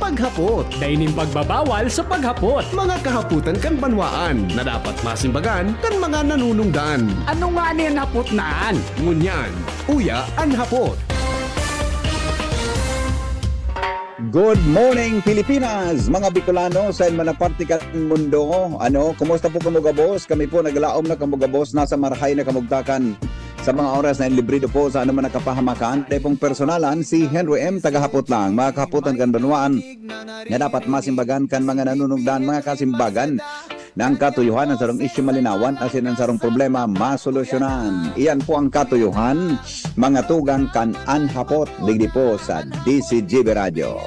paghapot. Daining pagbabawal sa paghapot. Mga kahaputan kan banwaan na dapat masimbagan kan mga nanunungdan. Ano nga niyan hapot naan? Ngunyan, uya ang hapot. Good morning Pilipinas, mga Bicolano sa manaparte ka ng mundo. Kumusta po kamugabos? Kami po naglaom na kamugabos, nasa marahay na kamugtakan sa mga oras na librido po sa anuman nakapahamakan. Tayo pong personalan si Henry M. Tagahapot lang. Mga kahapotan kan banwaan na dapat masimbagan kan mga nanunugdan, mga kasimbagan na ang katuyuhan ang sarong isyu malinawan asin ang sarong problema masolusyonan. Iyan po ang katuyuhan, mga tugang kan anhapot digdi po sa DCGB Radio.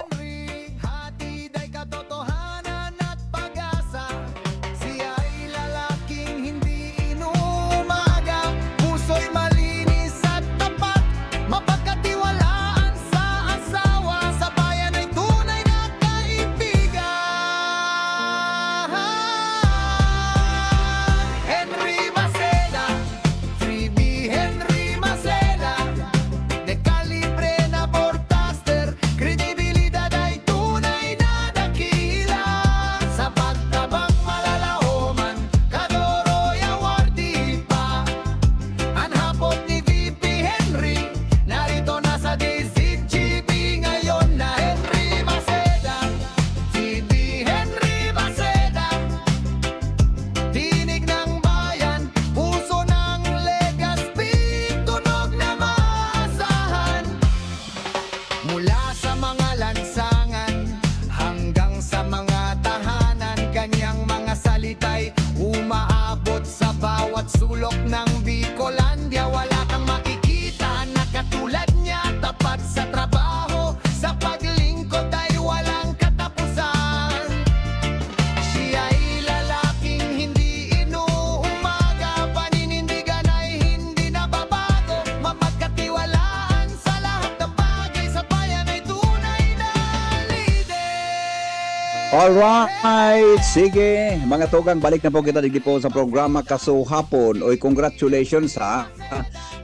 Alright, sige. Mga tugang, balik na po kita dito po sa programa Kaso Hapon. Oy, congratulations ha.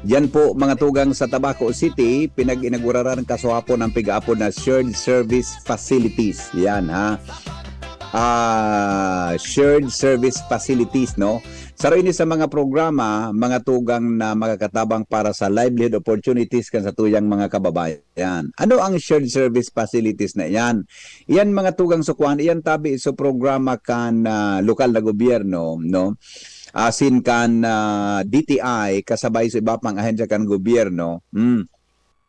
Yan po mga tugang sa Tabaco City, pinag-inauguraran Kaso Hapon ang pig-apon na Shared Service Facilities. Yan ha. Shared Service Facilities, no? Saro ini sa mga programa, mga tugang na magkakatabang para sa livelihood opportunities kan sa tuyang mga kababayan. Ano ang shared service facilities na yan? Iyan mga tugang sukuan, iyan tabi sa programa kan lokal na gobyerno, no? Asin kan DTI kasabay sa iba pang ahensya kan gobyerno,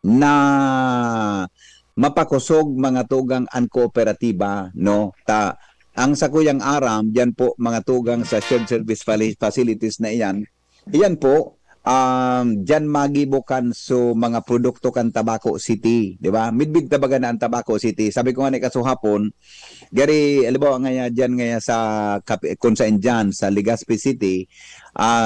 na mapakusog mga tugang ang kooperatiba, no? Ang sakuyang aram, diyan po mga tugang sa shared service facilities na iyan po, diyan magibukan so mga produkto kan Tabaco City, di ba? Midbid tabaga na ang Tabaco City. Sabi ko nga ni kasuhapon, gari, alibaw nga diyan nga sa kung saan diyan sa Legazpi City,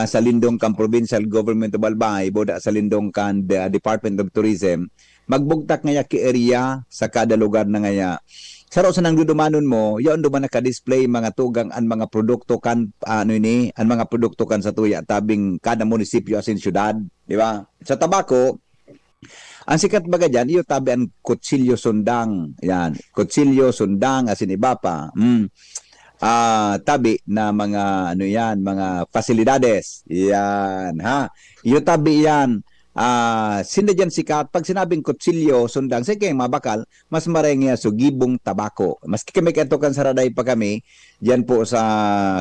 sa Lindong kan Provincial Government of Albay, boda sa Lindong kan Department of Tourism, magbugtak nga ki area sa kada lugar na nga. Saro sa nang dudumanon mo, yaon duman naka-display mga tugang ang mga produkto kan ang mga produkto kan sa tuya tabing kada munisipyo asin syudad, di ba? Sa Tabaco, ang sikat baga diyan, iyo tabi ang kutsilyo sundang. Yan, kutsilyo sundang asin iba pa. Tabi na mga mga fasilidades. Yan, ha. Iyo tabi yan. Sinda dyan sikat, pag sinabing kutsilyo, sundang, sige mabakal, mas marengya so gibong tabako. Maski kami katokan sa raday pa kami, dyan po sa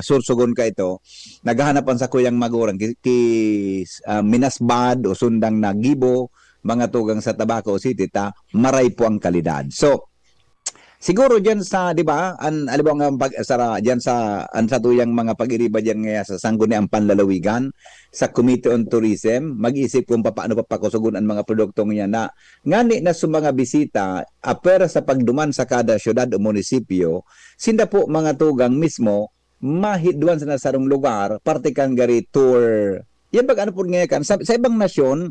Sursogon ka ito, naghahanapan sa kuyang magurang, minasbad o sundang na gibo, mga tugang sa Tabaco City, maray po ang kalidad. So, siguro diyan sa, di ba, alibaw nga diyan sa tuyang mga pag-iriba diyan nga sa sangguniang panlalawigan sa Committee on Tourism, mag-isip kung paano papakusugon ang mga produktong yan na ngani na sa mga bisita, apera sa pagduman sa kada syudad o munisipyo, sinda po mga tugang mismo mahidwan sa nasarong lugar, parte kang gari tour. Yan pag ano po ngayon kan sa ibang nasyon,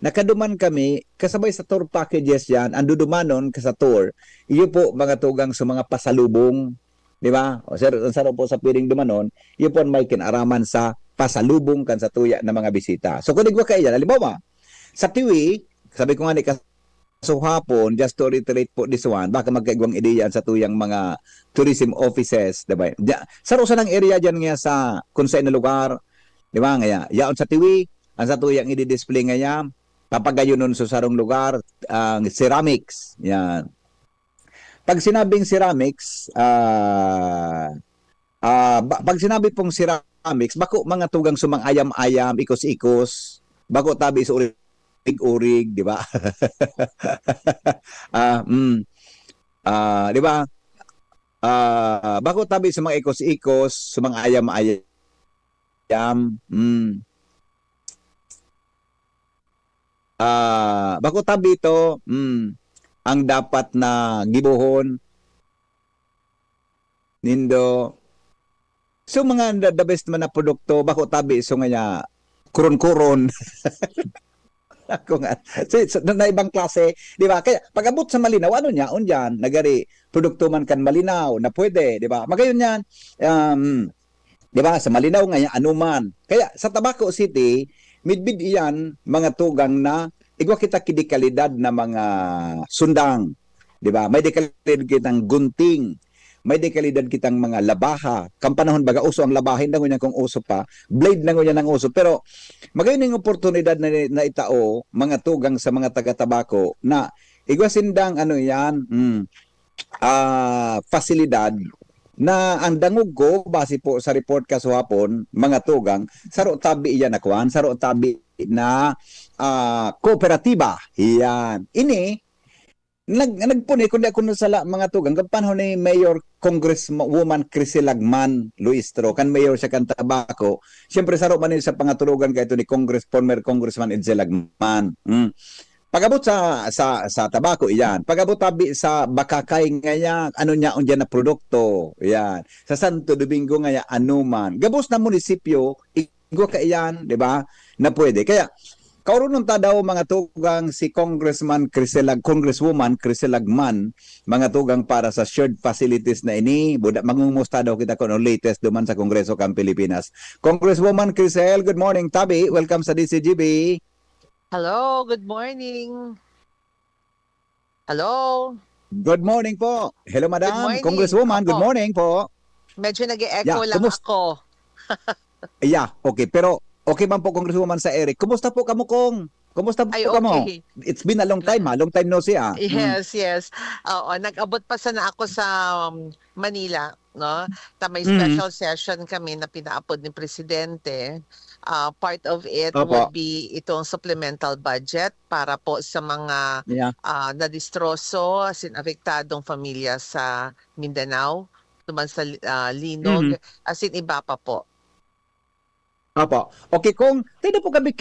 nakaduman kami, kasabay sa tour packages yan, ang dudumanon ka sa tour, iyo po mga tugang sa mga pasalubong, di ba? O sir, ang sarap po sa piling dumanon, iyo po may kinaraman sa pasalubong kan sa tuya ng mga bisita. So kung digwa kayo yan, halimbawa, sa Tiwi, sabi ko nga ni hapon, just to reiterate po this one, baka magkaigwang ideya sa tuyang mga tourism offices, diba? Saro sa ng area dyan nga sa kung saan na lugar, diba? Ngaya, yaon sa tiwi, ang sa tuyang i-display ngaya, papagayon nun sa sarong lugar, ang ceramics. Yan. Pag sinabing ceramics, pag sinabi pong ceramics, bako mga tugang sumang ayam-ayam, ikos-ikos, bako tabi sa urig-urig, di ba? Di ba? Bako tabi sa mga ikos-ikos, sa mga ayam-ayam, bako tabi ito, ang dapat na gibuhon, nindo, so mga the best man na produkto, bako tabi, so nga kuron-kuron, ako nga. So, na ibang klase, di ba? Kaya pag-abot sa malinaw, ano niya? Dyan, nagari, produkto man kan malinaw, na pwede, di ba? Magayon yan, di ba? Sa malinaw nga yan, anuman. Kaya sa Tabaco City, midbid iyan, mga tugang na, igwa kita kidikalidad na mga sundang, di ba? May dekalidad kitang gunting, may dekalidad kitang mga labaha. Kampanahon baga uso ang labahin na ngunyan kung uso pa, blade na ngunyan ang uso. Pero magayon yung oportunidad na itao, mga tugang sa mga taga-tabako, na igwasindang ano yan, fasilidad, na ang dangog ko, base po sa report kasuhapon, mga tugang, saro tabi iyan nakuan, saro tabi na kooperatiba. Yan. Ini, nagpuni kundi ako sa mga tugang panahon ni Mayor Congresswoman Crisel Lagman Luistro kan mayor siya kan Tabaco, siyempre saro man sa pangatulugan kay ito ni former Congressman Edsel Lagman. Pagabot sa Tabaco iyan, pagabot tabi sa Bakakay ngaya ano niya undian na produkto iyan, sa Santo Domingo ngaya anuman gabos na munisipyo igwa ka iyan, di ba, na pwede. Kaya kaurunon ta daw mga tugang si Congresswoman Crisel Lagman, mga tugang para sa shared facilities na ini, mangumusta daw kita kung latest duman sa Kongreso kang Pilipinas. Congresswoman Crisel, good morning. Tabi, welcome sa DCGB. Hello, good morning. Hello. Good morning po. Hello, madam. Good morning. Congresswoman, good Opo. morning po. Medyo nag-e-echo lang kumusta? ako. Okay. Pero okay man po, Congresswoman sa Eric. Kumusta po kamo, Kong? Kumusta po Ay, kamo? okay. It's been a long time, ha? Long time no see, ha? Yes. Oo, nag-abot pa sana ako sa Manila, no? May Mhm. special session kami na pinaapod ni Presidente. Part of it Opo. would be itong supplemental budget para po sa mga Yeah. nadistroso, apektadong pamilya sa Mindanao, tuman sa Linog, as in iba pa po. Opo. Okay, kung tayo po kami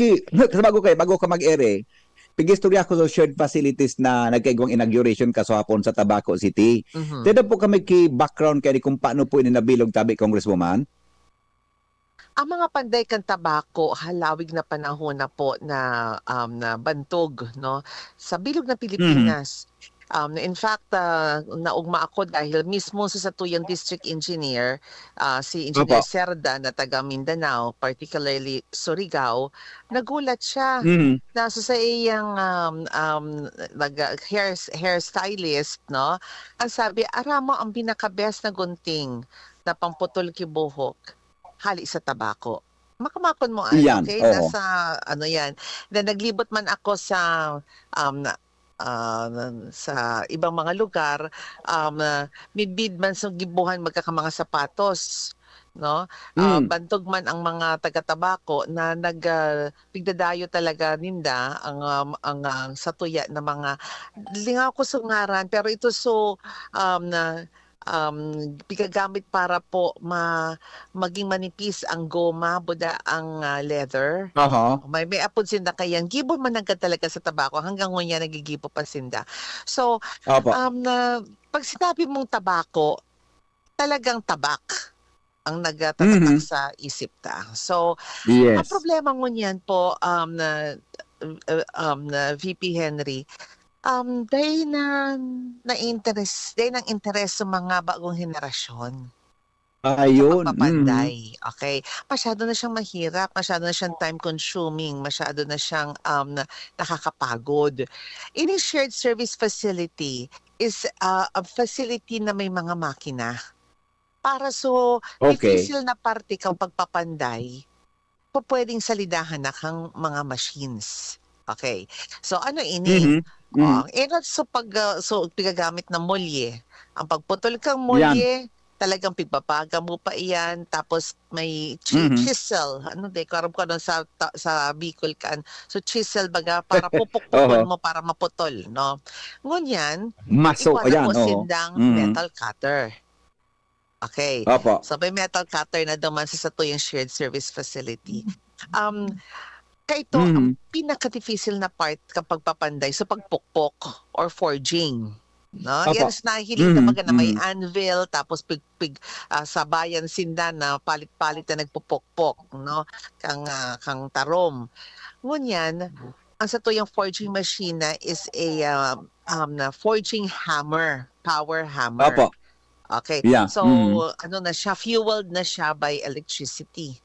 bago ka mag-ere, pigistorya ko sa shared facilities na nagkaigwang inauguration kasahapon sa Tabaco City. Mhm. Tayo po kami background kay kung paano po inabilog tabi, Congresswoman. Ang mga panday kan tabako, halawig na panahon na po na bantog, no, sa bilog na Pilipinas. In fact, naugma ako dahil mismo sa Satuyang District Engineer, si Engineer Opo. Cerda na taga Mindanao, particularly Surigao, nagulat siya na sa iyang hair stylist, no, ang sabi, aramo ang pinaka-best na gunting na pamputol kibuhok, hali sa tabako. Makamakon mo, Yan, okay? oo. Nasa, ano yan. Then naglibot man ako sa ibang mga lugar, midbid man sa gibuhan magkakamanga sapatos, no? Bantog man ang mga taga-tabako na pigdadayo talaga ninda ang satuya na mga lingaw ko sa ngaran, pero ito pigagamit para po maging manipis ang goma, buda ang leather. May apod sinda kayang gibon man nagka talaga sa tabako hanggang ngunya nagigibo pa sinda. So, Opo. pag sinabi mong tabako, talagang tabak ang nagtatatak sa isip ta. So, ang Yes. problema ngunyan po na VP Henry, dahil ng interes sa mga bagong henerasyon. Ayun. pagpapanday. Okay? Masyado na siyang mahirap, masyado na siyang time consuming, masyado na siyang nakakapagod. In a shared service facility is a facility na may mga makina. Para Okay. difícil na parte kang pagpapanday, pwedeng salidahan na kang mga machines. Okay. So ano ini? Mhm. Mhm. So pigagamit ng molye. Ang pagputol kang Yan. molye, talagang pigpapaga mo pa iyan, tapos may Mhm. chisel. Ano de, karam ko nun sa Bicol kan. So chisel baga para pupuk-pukol Oo. mo para maputol, no? Ngunyan, Maso, ikuha na ayan, po oo. sindang Mhm. metal cutter. Okay. Opo. So may metal cutter na duman sa tuyong shared service facility. Kaya ito, ang Mhm. pinaka-difficile na part kapag papanday sa pagpukpok or forging. No? Opo. Yan is nahihiling na Mhm. baga na may Mhm. anvil, tapos sabayan sinda na palit-palit na nagpupukpok, no? Kang tarom. Ngunyan, ang sa tuyong forging machine na is a na forging hammer, power hammer. Opo. Okay. Yeah. So, Mhm. ano na siya, fueled na siya by electricity.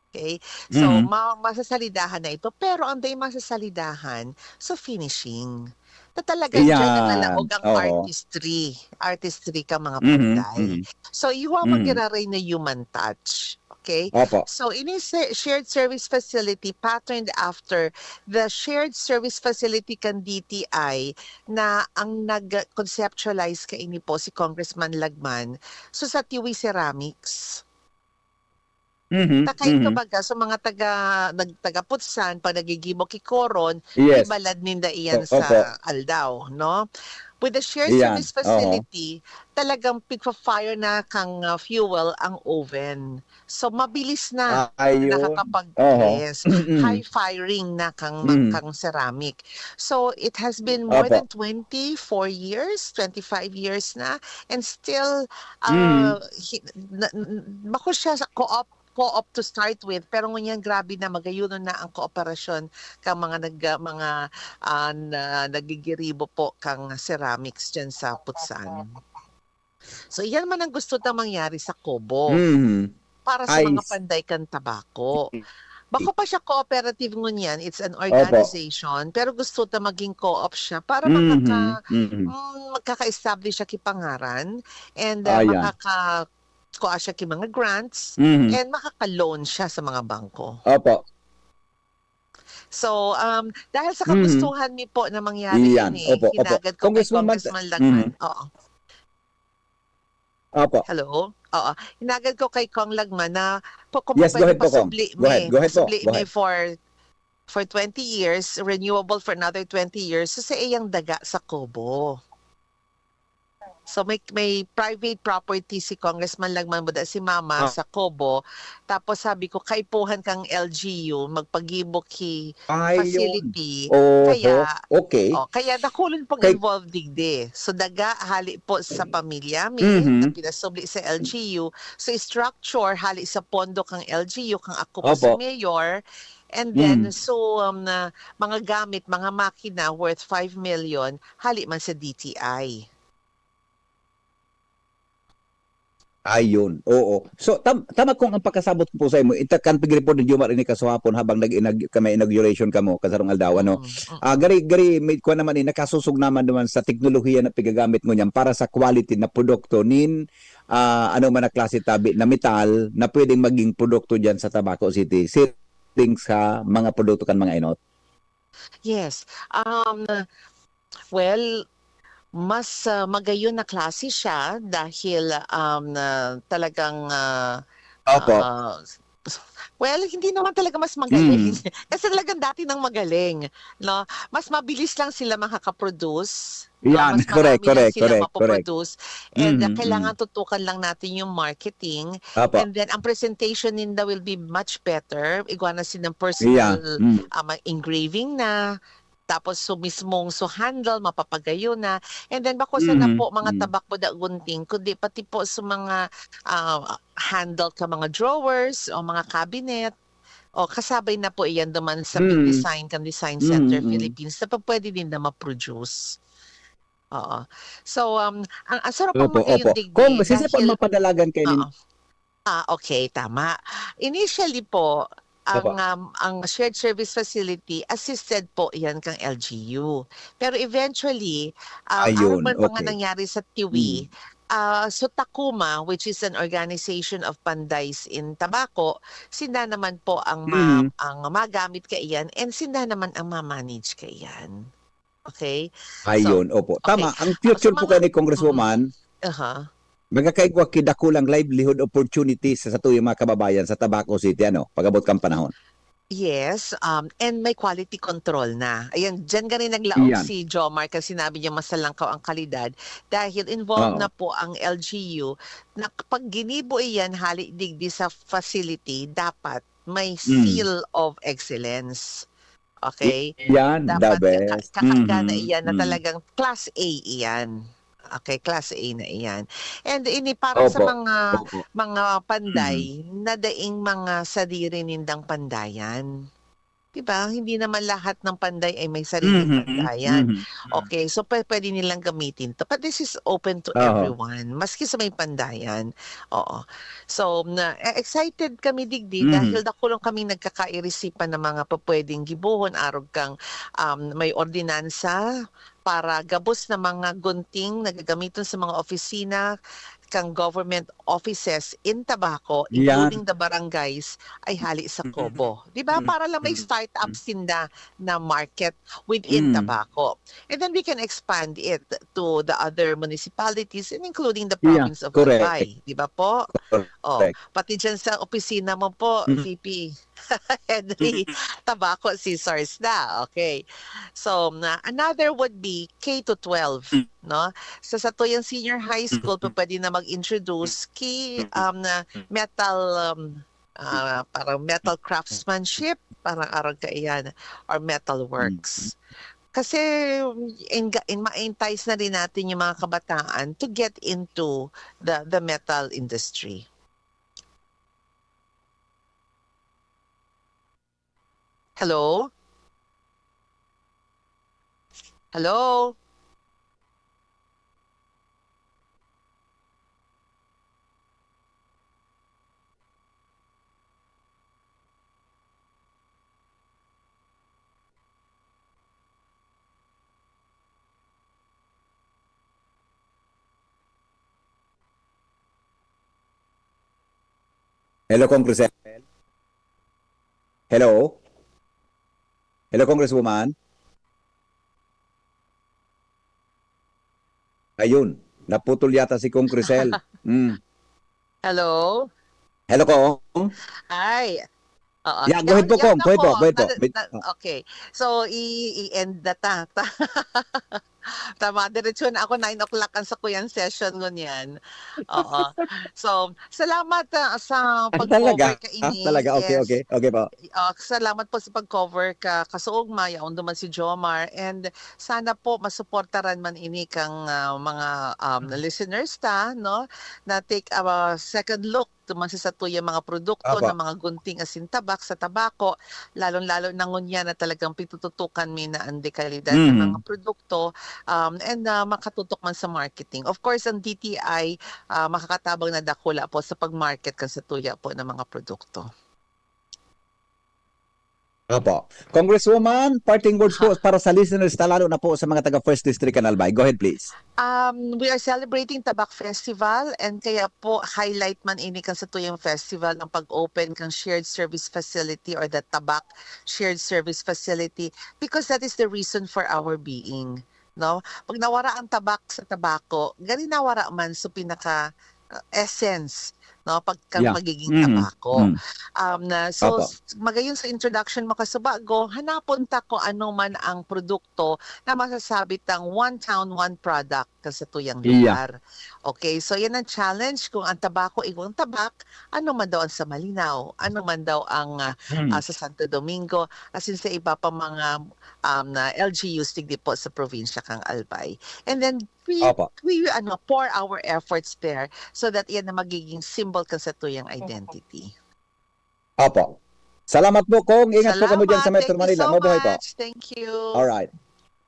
Okay? So, Mhm. masasalidahan na ito. Pero ang day masasalidahan, so finishing. Na talagang dyan Yan. nalalaog ang Oo. artistry. Artistry ka mga Mhm. panday. Mhm. So, iwa Mhm. magiraray na human touch. Okay? Opo. So, in a shared service facility patterned after the shared service facility kan DTI na ang nag-conceptualize kaini po si Congressman Lagman. So, sa Tiwi Ceramics. Mhm. Takain ka Mhm. baga sa mga taga-Putsan, pag nagigimo kikoron, may Yes. balad ninda iyan Opo. sa Aldao, no? With the shared Iyan. service Oo. facility, talagang pigpa-fire na kang fuel ang oven. So mabilis na Ayun. Oo. yes, Mhm. high firing na kang Mhm. ceramic. So it has been more Opo. than 24 years, 25 years na, and still Mhm. bako siya sa co-op to start with, pero ngunyan grabe na magayuno na ang kooperasyon kang mga nagigiribo po kang ceramics dyan sa Putsan. So yan man ang gusto na mangyari sa Cobo Mhm. para sa I mga panday kang tabako. Bako pa siya cooperative ngunyan, it's an Opo. organization, pero gusto na maging co-op siya para Mhm. Mhm. magkaka-establish siya kipangaran and Ayan. kuha siya ki mga grants Mhm. and makaka-loan siya sa mga bangko. Opo. So, dahil sa Mhm. kagustuhan mi po na mangyari Iyan. ini, Opo. Opo. hinagad ko kay Congressman Congressman Lagman. Mhm. Oo. Opo. Hello? Oo. Hinagad ko kay Kong Lagman na kung Yes, go pwede ahead po, Kong. pasubli Go ahead. Go ahead po. pasubli Go mi ahead. for 20 years, renewable for another 20 years, so sa iyang daga sa Cobo. So may private property si Congressman Lagman Buda, si Mama sa Cobo. Tapos sabi ko, kaipuhan kang LGU, magpagibok ki Ayun. facility. Oho. Kaya, Okay. kaya nakulon pong Kay- involved digde. So daga hali po sa pamilya mi, Mhm. na pinasubli sa LGU. So structure hali sa pondo kang LGU, kang ako po si Opo. Mayor. And then, Mm. na mga gamit, mga makina worth 5 million, hali man sa DTI. Ayun. Oo. So tama kung ang pagkasabot ko po sa imo, itakan pigri po ni Jumar ini kasuhapon habang kami inauguration kamo kasarong aldaw ano. Gari may ko naman nakasusog naman sa teknolohiya na pigagamit mo niyan para sa quality na produkto nin ano man na klase tabi na metal na pwedeng maging produkto diyan sa Tabaco City. Setting sa mga produkto kan mga inot. Yes. Well, mas magayon na klase siya dahil talagang Opo. well, hindi naman talaga mas magaling. Kasi talagang dati nang magaling, no? Mas mabilis lang sila makaka-produce. Yan, Mas correct, marami lang sila correct. mapoproduce. And Mhm, kailangan tutukan lang natin yung marketing. Opo. And then, ang presentation ninda will be much better. Iguana silang personal engraving na. Tapos mismong handle, mapapagayo na. And then bako sa na po mga tabak po da gunting, kundi pati po sa mga handle ka mga drawers o mga cabinet. O kasabay na po iyan duman sa Big Design kan Design Center Philippines na pa pwede din na ma-produce. Oo. So, ang sarap ang magayong digdi. Kung sisipon mapadalagan kay nin Okay, tama. Initially po, Opo. ang shared service facility, assisted po yan kang LGU. Pero eventually, Ayun, araw mga okay. nangyari sa Tiwi, so Takuma, which is an organization of pandays in tobacco, sila naman po Mhm. ang magamit kaiyan and sila naman ang ma-manage kaiyan. Okay? So, Ayun, opo. okay. Tama, ang So future po mga, kay ni Congresswoman, aha. magkakaigwa kidakulang livelihood opportunities sa tuyong mga kababayan sa Tabaco City, pag-abot kang panahon. Yes, and may quality control na. Ayan, diyan rin naglaog Iyan. si Jomar kasi sinabi niya masalangkaw ang kalidad dahil involved Oo. na po ang LGU na kapag ginibo iyan hali digdi sa facility, dapat may seal of excellence. Okay? Yan, the Dapat best. kakagana Mhm, iyan na mhm. talagang class A iyan. Okay, class A na iyan. And ini para sa Opo, mga opo. Mhm. panday na daing mga sadiri nindang pandayan. 'Di ba? Hindi naman lahat ng panday ay may sariling Mhm, pandayan. mhm. Okay, so pwede nilang gamitin 'to. But this is open to Oo. everyone, maski sa may pandayan. Oo. So, excited kami digdi Mhm. dahil dakulong kaming nagkakairisipan ng mga pupuwedeng gibuhon arog kang may ordinansa para gabos na mga gunting na gagamiton sa mga opisina kang government offices in Tabaco, Yan. including the barangays, ay hali sa Cobo. 'Di ba? Para lang may startups tinda na market within Mm. Tabaco. And then we can expand it to the other municipalities and including the Yeah, province of correct. Albay. 'Di ba po? Oh, Correct. pati dyan sa opisina mo po, Mhm. VP. Henry Tabaco Scissors na. Okay. So, another would be K to 12, no? Sa tuyang senior high school, pwede na mag-introduce na metal parang metal craftsmanship, parang arag kaiyan, or metal works. Kasi ma-entice na rin natin yung mga kabataan to get into the metal industry. Hello? Hello? Hello, Congressman. Hello? Hello, Congresswoman? Ayun, naputol yata si Congressel. Hello? Hello, Kong? Hi. Oo. Yeah, go ahead po, Kong. Go ahead po, go ahead po. Okay. So, i-end na ta. Tama, diretso na ako 9 o'clock ang sakuyan session ngunyan. Oo. So, salamat sa pag-cover Talaga? ka ini. Talaga? Okay, Yes. okay. Okay po. Salamat po sa pag-cover ka kasuugma yaon duman si Jomar and sana po masuportaran man ini kang mga listeners ta no na take a second look duman sa tuyang mga produkto Apo. na mga gunting asin tabak sa tabako lalong-lalo na ngunya na talagang pitututukan mi na ang dekalidad ng mga produkto and makatutok man sa marketing. Of course, ang DTI makakatabang na dakula po sa pag-market kan sa tuya po ng mga produkto. Opo. Congresswoman, parting words po para sa listeners, lalo na po sa mga taga First District Canalbay. Go ahead, please. We are celebrating Tabak Festival and kaya po highlight man ini kan sa tuyong festival ang pag-open kang shared service facility or the Tabak shared service facility because that is the reason for our being. No? Pag nawara ang tabak sa tabako, gani nawara man sa pinaka essence no pagka Yeah. magiging tabako. So Opo. magayon sa introduction mo kasabago, hanapon ta ko ano man ang produkto na masasabi tang one town one product sa tuyang lugar. Okay, so yan ang challenge kung ang tabako igong tabak, ano man daw ang sa Malinaw, ano man daw ang sa Santo Domingo, asin sa iba pa mga na LGUs tigdi po sa probinsya kang Albay. And then we pour our efforts there so that yan na magiging symbol kan sa tuyang identity. Opo. Salamat po, Kong. Ingat po kamo dyan sa Metro Thank you Manila. so Mabuhay po. much. Thank you. All right.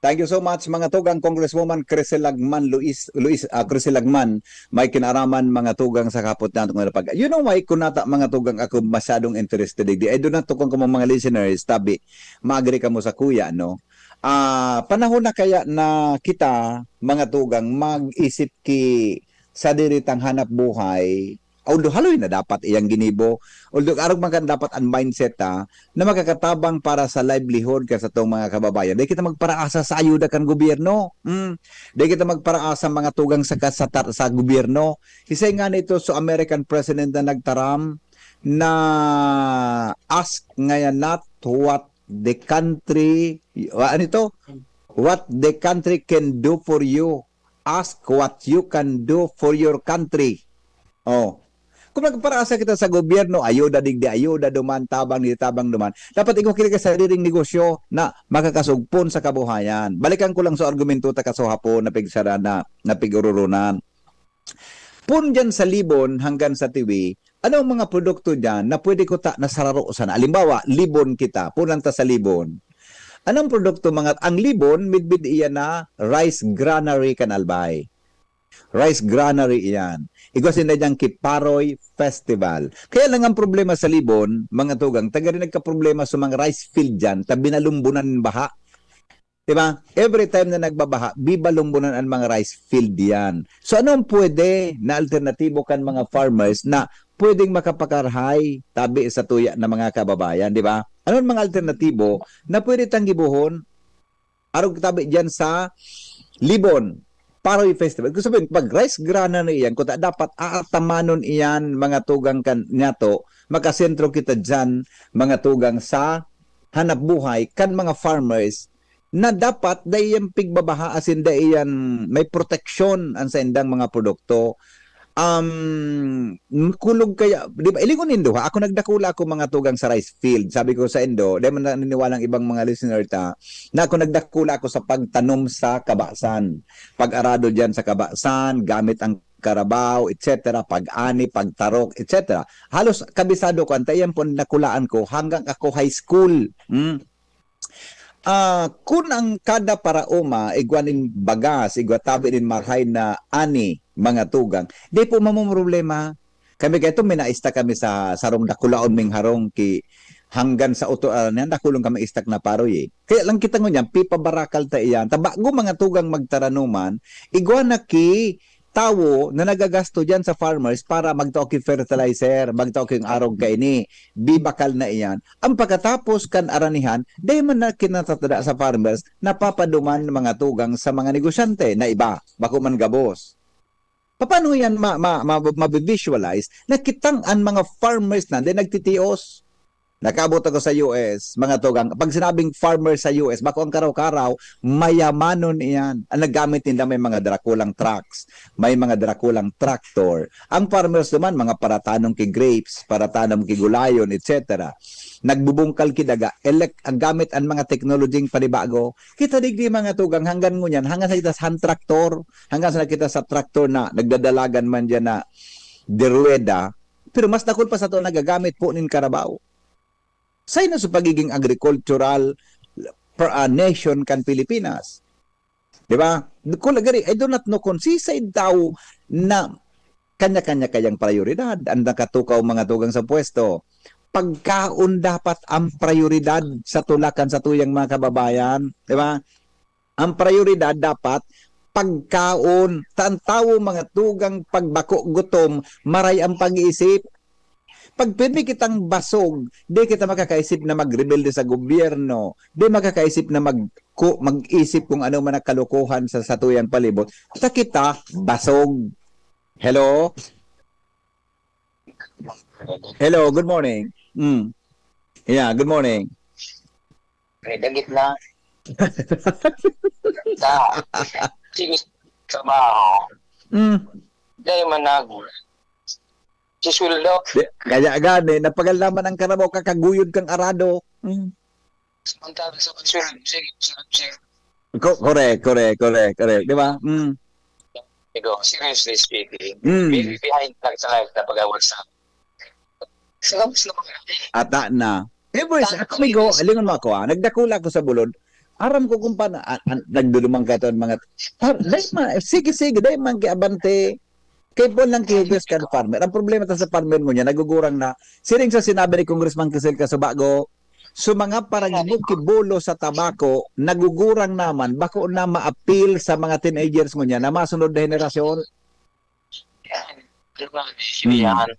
Thank you so much mga tugang Congresswoman Crisel Lagman Crisel Lagman, may kinaraman mga tugang sa kapot nato nga pag. You know why kun nata mga tugang ako masyadong interested di. I do not tukong ko mga listeners tabi maagri ka mo sa kuya no. Panahon na kaya na kita mga tugang mag-isip ki sa diritang hanap buhay. Although haloy na dapat iyang ginibo. Although arog man kan dapat ang mindset na makakatabang para sa livelihood ka sa tong mga kababayan. Dahil kita magparaasa sa ayuda kan gobyerno. Dahil kita magparaasa mga tugang sa gobyerno. Isa nga nito so American President na nagtaram na ask ngayon not what the country what the country can do for you. Ask what you can do for your country. Kung nagparaasa kita sa gobyerno, ayuda digdi, ayuda duman, tabang duman, dapat ikaw kini ka sa sariling negosyo na makakasugpon sa kabuhayan. Balikan ko lang sa argumento ta kaso hapon na pigsara na napigururunan. Pun dyan sa Libon hanggang sa Tiwi, anong mga produkto dyan na pwede ko ta nasararo sana? Alimbawa, Libon kita, punan ta sa Libon. Anong produkto ang Libon, midbid iyan na rice granary kanalbay. Rice granary iyan. Igwasin na diyang Kiparoy Festival. Kaya lang ang problema sa Libon, mga tugang, taga rin nagka-problema sa mga rice field dyan, tabi na lumbunan ng baha. Diba? Every time na nagbabaha, bibalumbunan ang mga rice field yan. So anong pwede na alternatibo kan mga farmers na pwedeng makapakarhay tabi sa tuya ng mga kababayan, di ba? Anong mga alternatibo na pwede tanggibuhon arog tabi dyan sa Libon? Paroy Festival. Kung sabihin, pag rice grana na iyan, kung dapat aatamanon iyan, mga tugang nyato, makasentro kita dyan, mga tugang sa hanap buhay, kan mga farmers, na dapat dahil pigbabaha asin dahil may proteksyon ang sa indang mga produkto. Kulog kaya, di ba, ilingon nindo ha, ako nagdakula ako mga tugang sa rice field, sabi ko sa Indo, dahil man naniniwalang ibang mga listener na ako nagdakula ako sa pagtanom sa kabasan, pag-arado dyan sa kabasan, gamit ang karabaw, etc., pag-ani, pagtarok, etc. Halos kabisado ko, antayan po nakulaan ko hanggang ako high school. Kung ang kada paraoma igwanin bagas, igwatabi din marhay na ani mga tugang, di po problema. Kami kaya may naista kami sa sarong dakulaon ming harong ki hanggang sa uto nakulong kami istak na paroy. Kaya lang kita ngunyan, pipa barakal ta iyan. Tabago mga tugang magtaranuman, igwana ki tawo na nagagasto dyan sa farmers para magtaok yung fertilizer, magtaok yung arog kaini, bibakal na iyan. Ang pagkatapos kan aranihan, dahil man na kinatatada sa farmers, napapaduman mga tugang sa mga negosyante na iba, bako man gabos. Paano yan mabivisualize na kitang ang mga farmers na din nagtitios? Nakabot ako sa US, mga tugang, pag sinabing farmer sa US, bako ang karaw-karaw, mayamanon iyan. Ang naggamit nila may mga drakulang trucks, may mga drakulang tractor. Ang farmers naman, mga paratanong ki grapes, paratanong ki gulayon, etc. Nagbubungkal kidaga, ang gamit ang mga teknolohing panibago. Kita digdi mga tugang, hanggang ngunyan, hanggang sa kita sa hand tractor, hanggang sa kita sa tractor na nagdadalagan man dyan na derueda, pero mas nakul pa sa ito nagagamit po nin karabaw. Say na sa pagiging agricultural nation kan Pilipinas. Di ba? I do not know kung sisay daw na kanya-kanya kayang prioridad ang nakatukaw mga tugang sa pwesto. Pagkaon dapat ang prioridad sa tulakan sa tuyang mga kababayan. Di ba? Ang prioridad dapat pagkaon, tantawo mga tugang pagbako gutom, maray ang pag-iisip. Pag pwede kitang basog, di kita makakaisip na magrebelde sa gobyerno, di makakaisip na mag-isip kung ano man ang kalukuhan sa satuyang palibot. Sa kita, basog. Hello? Hello, good morning. Yeah, good morning. Dagit na. Sa baho. Dahil manag. Si sweldo. Kaya gani, napagalaman ang karabaw, kakaguyod kang arado. Samantala sa sweldo. Sige. Correct. Di ba? Ego, seriously speaking, maybe behind lang sa life na pag-awal sa labas na mga Ata na. Anyways, ako may go, alingon mo ako nagdakula ko sa bulod. Aram ko kung paano, nagdulumang ka ito ang mga, sige, dahil man kiabante, kay po lang kihugis ka ng farmer. Ang problema ta sa farmer mo niya, nagugurang na, siring sa sinabi ni Congressman Quezel Casubago, so mga parang kibulo sa tabako, nagugurang naman, bako na ma-appeal sa mga teenagers mo niya na masunod na henerasyon. Yan. Diba? Yan.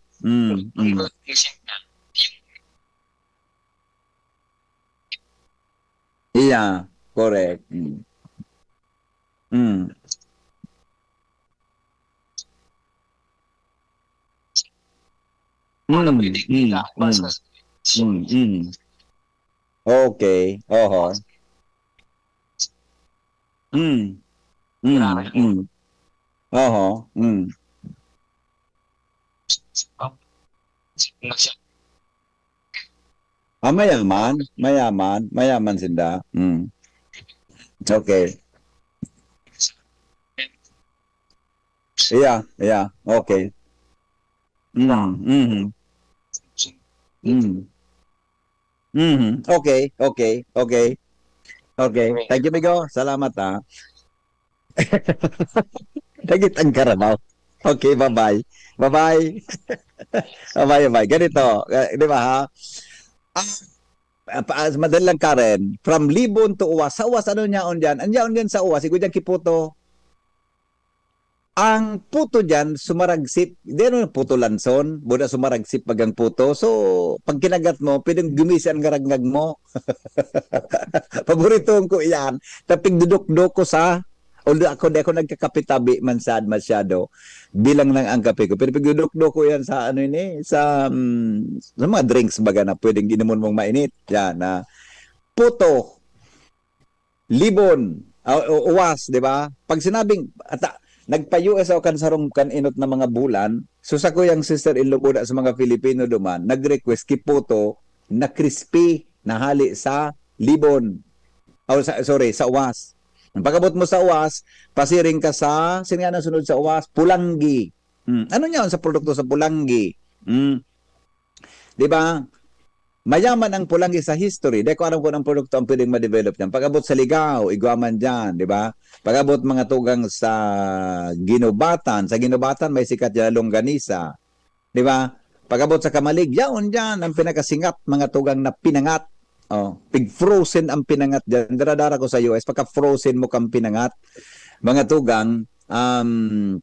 Isip na. Yeah, correct. Okay. Oho. Oho. Mayaman sinda. Okay. Yeah, okay. Okay. Thank you, Migo. Salamat, ha. Nagit ang karanaw. Okay, bye-bye. Bye-bye. Ganito, di ba, ha? Madali lang, Karen. From Libon to Uwas. Sa Uwas, ano niyaon dyan? Ang niyaon dyan sa Uwas, ikaw dyan kiputo. Ang puto dyan, sumaragsip. Hindi ano, puto lanson. Buda sumaragsip pag ang puto. So, pag kinagat mo, pwedeng gumisi ang garagnag mo. Paborito ko iyan. Tapig dudok-dok ko sa, although ako nagkakapitabi mansad masyado, bilang lang ang kape ko. Pero pag dudok-dok ko yan sa, sa mga drinks baga na pwedeng ginamon mong mainit. Yan, na puto, libon, uwas, di ba? Pag sinabing, nagpa-US ako kan sarong kaninot na mga bulan, so sa ko yung sister-in-law ko sa mga Filipino duman, nag-request kiputo na crispy na hali sa libon. Sa uwas. Pagkabot mo sa uwas, pasiring ka sa, sino nga na sunod sa uwas? Pulanggi. Ano niya sa produkto sa pulanggi? Di ba? Mayaman ang Pulanggi sa history. Di ko alam kung ang produkto ang pwedeng ma-develop niyan. Pag-abot sa Ligaw, Iguaman dyan, di ba? Pag-abot mga tugang sa Ginobatan, may sikat dyan longganisa. Di ba? Pag-abot sa Kamalig, yaon dyan, ang pinakasingat, mga tugang na pinangat. Pig-frozen ang pinangat dyan. Daradara ko sa US, pagka-frozen mo kang pinangat, mga tugang,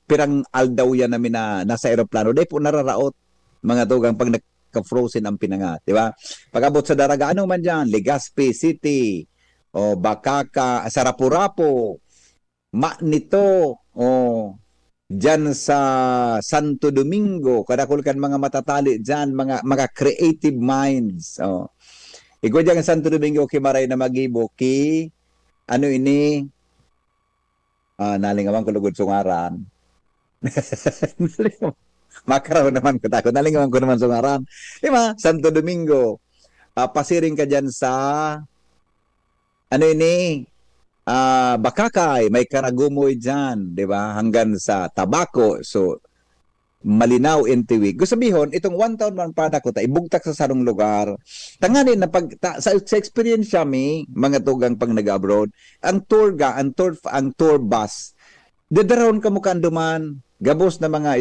pirang aldaw yan namin na nasa aeroplano. Di po nararaot, mga tugang, pag ka-frozen ang pinangat, di ba? Pag-abot sa Daraga, ano man dyan? Legazpi City, o Bakaka, Sarapurapo, Manito, o dyan sa Santo Domingo, kadakulkan mga matatali dyan, mga creative minds. Ikaw dyan sa Santo Domingo, kimaray na magibo, ano ini, nalingawan ko lugod sungaran. Makaraw naman ko tako. Nalingawan ko naman sa ngaran. Diba? Santo Domingo. Pasiring ka dyan sa Bakakay. May Karagumoy dyan. Diba? Hanggang sa Tabaco. So, Malinaw in Tiwig. Gusto sabihin, itong 1 taon man para ko, ibugtak sa sarong lugar. Tanganin na sa experience mi, mga tugang pang nag-abroad, ang tour bus, dadaroon ka mo kanduman, gabos na mga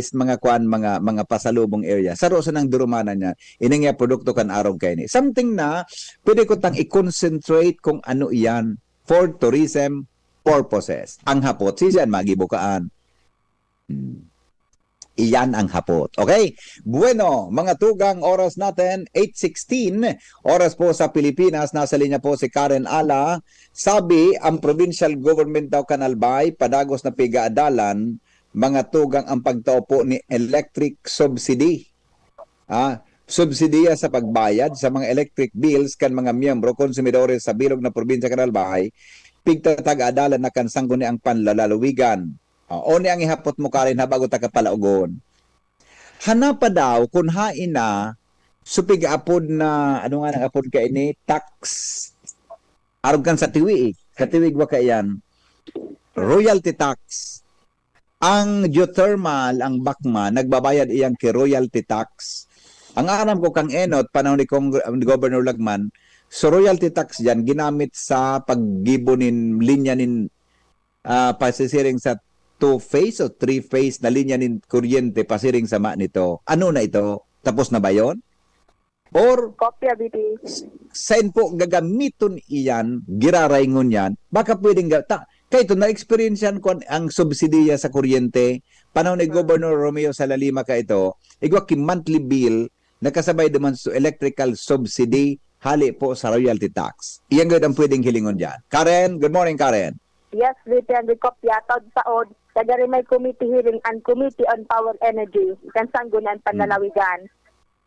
pasalubong area. Saro sa nang durumanan niya, inangya produkto kan araw kay ni. Something na pwede ko tang i-concentrate kung ano iyan for tourism purposes. Ang hapot, siyan magibukaan. Iyan ang hapot. Okay? Bueno, mga tugang, oras natin, 8:16. Oras po sa Pilipinas. Nasa linya po si Karen Ala. Sabi, ang provincial government daw Kanalbay, padagos na pigaadalan, mga tugang ang pagtaupo ni electric subsidy. Subsidiya sa pagbayad sa mga electric bills kan mga miyembro, konsumidores sa bilog na probinsya Kanalbay, pigtatag-adalan na kansanggo ni ang panlalaluwigan. O ni ang ihapot mo Karen ha bago ta kapalaugon. Hanapa daw kung hain na supig apod na ano nga nang apod ka ini tax arog kan sa tiwi. Sa tiwig wa kayan. Royalty tax. Ang geothermal, ang Bakma, nagbabayad iyang ki royalty tax. Ang aram ko kang enot panahon ni Governor Lagman, So royalty tax yan ginamit sa paggibo nin linya nin pasisiring sa two-phase o three-phase na linya nin kuryente pasiring sama nito. Ano na ito? Tapos na ba yon? Or Kopya, VP. saan po gagamiton iyan, girarayngon yan, baka pwedeng kaya ito, na-experience yan ko ang subsidiya sa kuryente, panahon ni Governor Romeo Salalima ka ito, igwa ki monthly bill, nakasabay naman sa electrical subsidy, hali po sa royalty tax. Iyan gawin ang pwedeng hilingon dyan. Karen, good morning Karen. Yes, VP, and the kopya, taod saod, kagari may committee hearing and committee on power energy, kan sanggunan panlalawigan.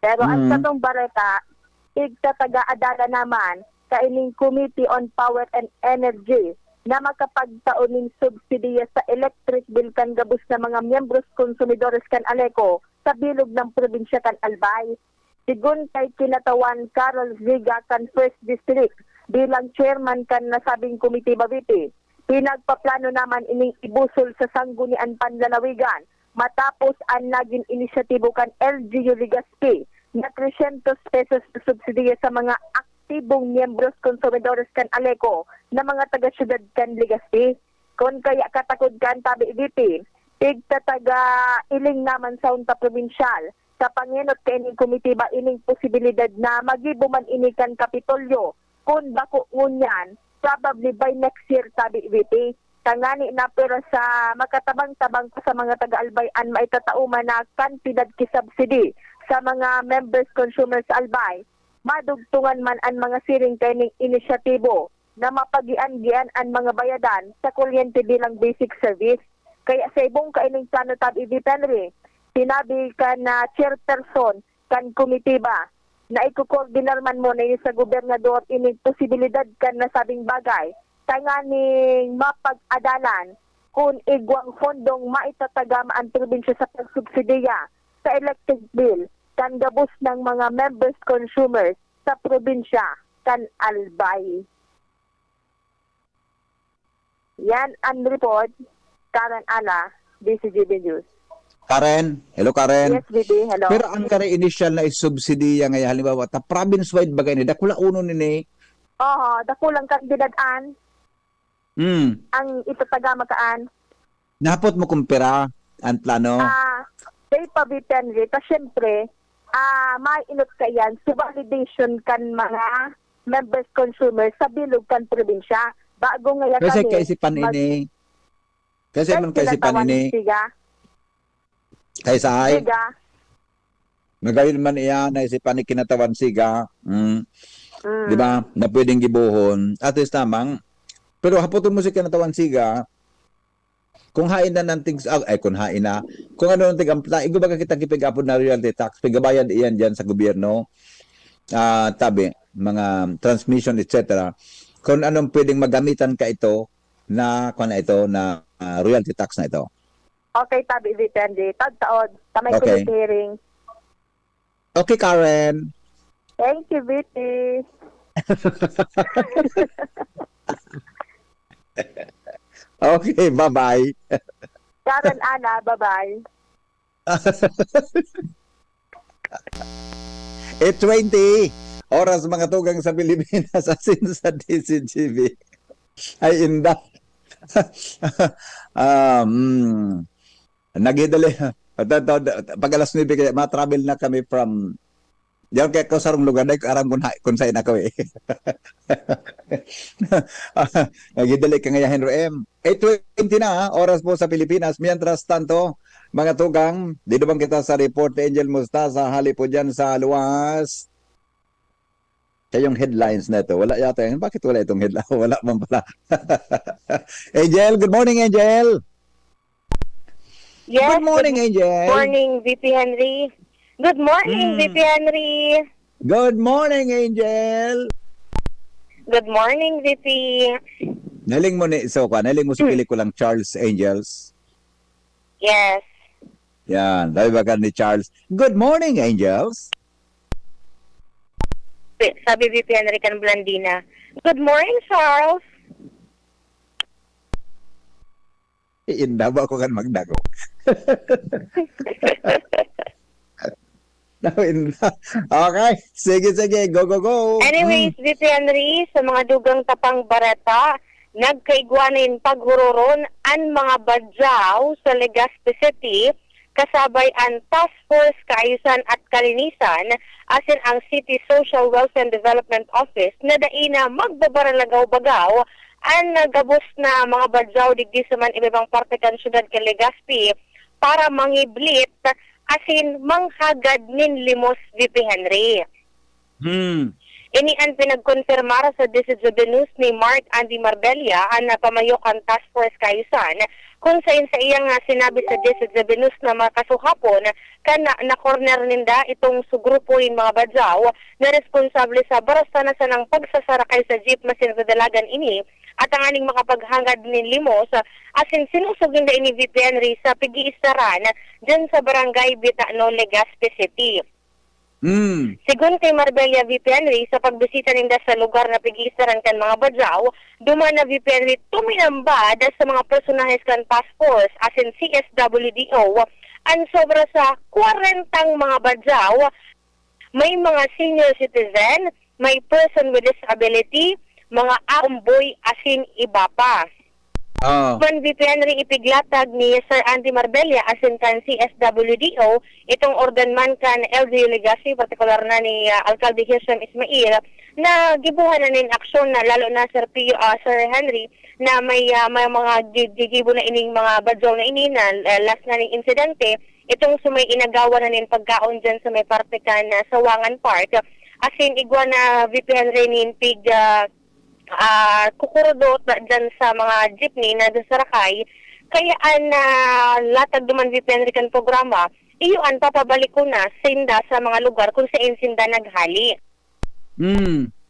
Pero ang satong bareta, igtataga-adala naman, kaining committee on power and energy, na makapagtauning subsidiya sa electric bill kan gabus na mga miyembros konsumidores kan Aleco sa bilog ng probinsya kan Albay. Sigun kay kinatawan Carol Ziga kan First District bilang chairman kan nasabing komite BVP. Pinagpaplano naman ining ibusol sa sanggunian panlalawigan matapos ang naging inisyatibo kan LGU Legazpi na 300 pesos na subsidiya sa mga aktibong miyembros konsumidores kan Aleco na mga taga-syudad kan Legazpi. Kung kaya katakod kan tabi VP, tigtataga iling naman sa unta provinsyal sa panginot kaining komite ba ining posibilidad na magibuman ini kan Kapitolyo kung bako ngunyan probably by next year tabi VP. Tangani na pero sa makatabang-tabang pa sa mga taga-Albayan maitatauman na kanpidad ki subsidy sa mga members consumers sa Albay, madugtungan man ang mga siring kaining inisyatibo na mapagian-gian ang mga bayadan sa kuryente bilang basic service. Kaya sa ibong kaining plano tab Henry, sinabi ka na chairperson kan komitiba na ikukoordinar man mo na sa gobernador ining posibilidad kan nasabing bagay tanganing mapag-adalan kung igwang fondong maitatagama ang probinsya sa pagsubsidiya sa electric bill kan gabos ng mga members consumers sa probinsya kan Albay. Yan ang report, Karen Ala, DCGB News. Karen, hello Karen. Yes, BB, hello. Pero ang kare initial na subsidiya ngayon halimbawa ta province-wide bagay ni dakula uno ni Oo, dakulang kandidataan ang itatagama kaan. Napot mo kumpira ang plano. Day pa Henry, ta syempre, mainot ka yan, sa validation kan mga members consumers sa bilog kan probinsya. Bago nga Kasi kaisipan ini. Kasi man kaisipan ini. Kaysa ay. Siga. Magawin man iyan na isipan ni kinatawan siga. Di ba? Na pwedeng gibuhon. At least tamang. Pero hapoton mo si kinatawan siga. Kung hain na ng tigs, kung hain na. Kung ano ng tigampla, igo baga kita kipig-apod na royalty tax. Pigabayan iyan dyan sa gobyerno. Tabi, mga transmission, etc. Kung anong pwedeng magamitan ka ito na royalty tax na ito. Okay, tabi Henry. Tagtaod. Tamay Okay. hearing. Okay, Karen. Thank you, VP. Okay, bye-bye. Karen Ana, bye-bye. 8:20 oras mga tugang sa Pilipinas asin sa DCGB. Ay inda. Nagidali. Pag alas 9 kaya ma-travel na kami from diyan kaya ko sarong lugar na aram kung saan ako eh. Nagidali ka ngayon Henry M. 8:20 na oras po sa Pilipinas. Mientras tanto, mga tugang, dito bang kita sa report Angel Mustasa, hali po dyan sa luwas. Kaya yung headlines na ito, wala yata yan. Bakit wala itong headline? Wala man pala. Angel, good morning Angel. Yes, Good morning Angel. morning, VP Henry. Good morning, VP Henry. Good morning Angel. Good morning, VP. Naling mo ni naling mo sa pelikulang Charles Angels. Yes. Yan, dahil ba ka ni Charles? Good morning Angels. Sabi VP Henry kan Blandina. Good morning, Charles. Inda ba ako kan magdago? Tanawin na. Okay, sige, go, go, go. Anyways, VP Henry, sa mga dugang tapang barata, nagkaigwanin paghuroron ang mga badyaw sa Legazpi City, kasabay ang Task Force Kaayusan at Kalinisan, asin ang City Social Welfare and Development Office, na daina magbabaralagaw-bagaw ang gabos na mga badyaw digdi sa man ibang parte kan syudad kan Legazpi para mangiblit asin manghagad nin limos VP Henry. Ini ang pinagkonfirmara sa DCGB News ni Mark Andy Marbella ang pamayokan Task Force Kaayusan kung sa iyang sinabi sa DCGB News na makasuhapon na corner ninda itong sugrupo ng mga badyaw na responsable sa barastana sa ng pagsasarakay sa jeep masin sa dalagan ini at ang aning makapaghangad ni limos asin sinusugin da ini VP Henry sa pigi-istaran dyan sa barangay Bitano, Legazpi City. Sigun kay Marbella VP Henry, sa pagbisita ninda sa lugar na pigi-istaran kan mga badyaw, duman na VP Henry tuminambad sa mga personahes kan Task Force asin CSWDO ang sobra sa 40 mga badyaw, may mga senior citizen, may person with disability, mga aumboy asin iba pa. Man VP Henry ipiglatag ni Sir Andy Marbella asin kan CSWDO itong ordenman kan LGU Legazpi, partikular na ni Alcalde Hisham Ismail, na gibuhan na nin aksyon na lalo na Sir Henry na may mga gigibo na ining mga badyaw na ini na last na ning insidente itong sumay inagawa na nin pagkaon dyan sa may parte kan Sawangan Park asin igwa na VP Henry nin pig kukurudot dyan sa mga jeepney na doon sa Rakay, kaya latag duman VP Henry kan programa, iyon papabalik ko na sinda sa mga lugar kung saan sinda naghali.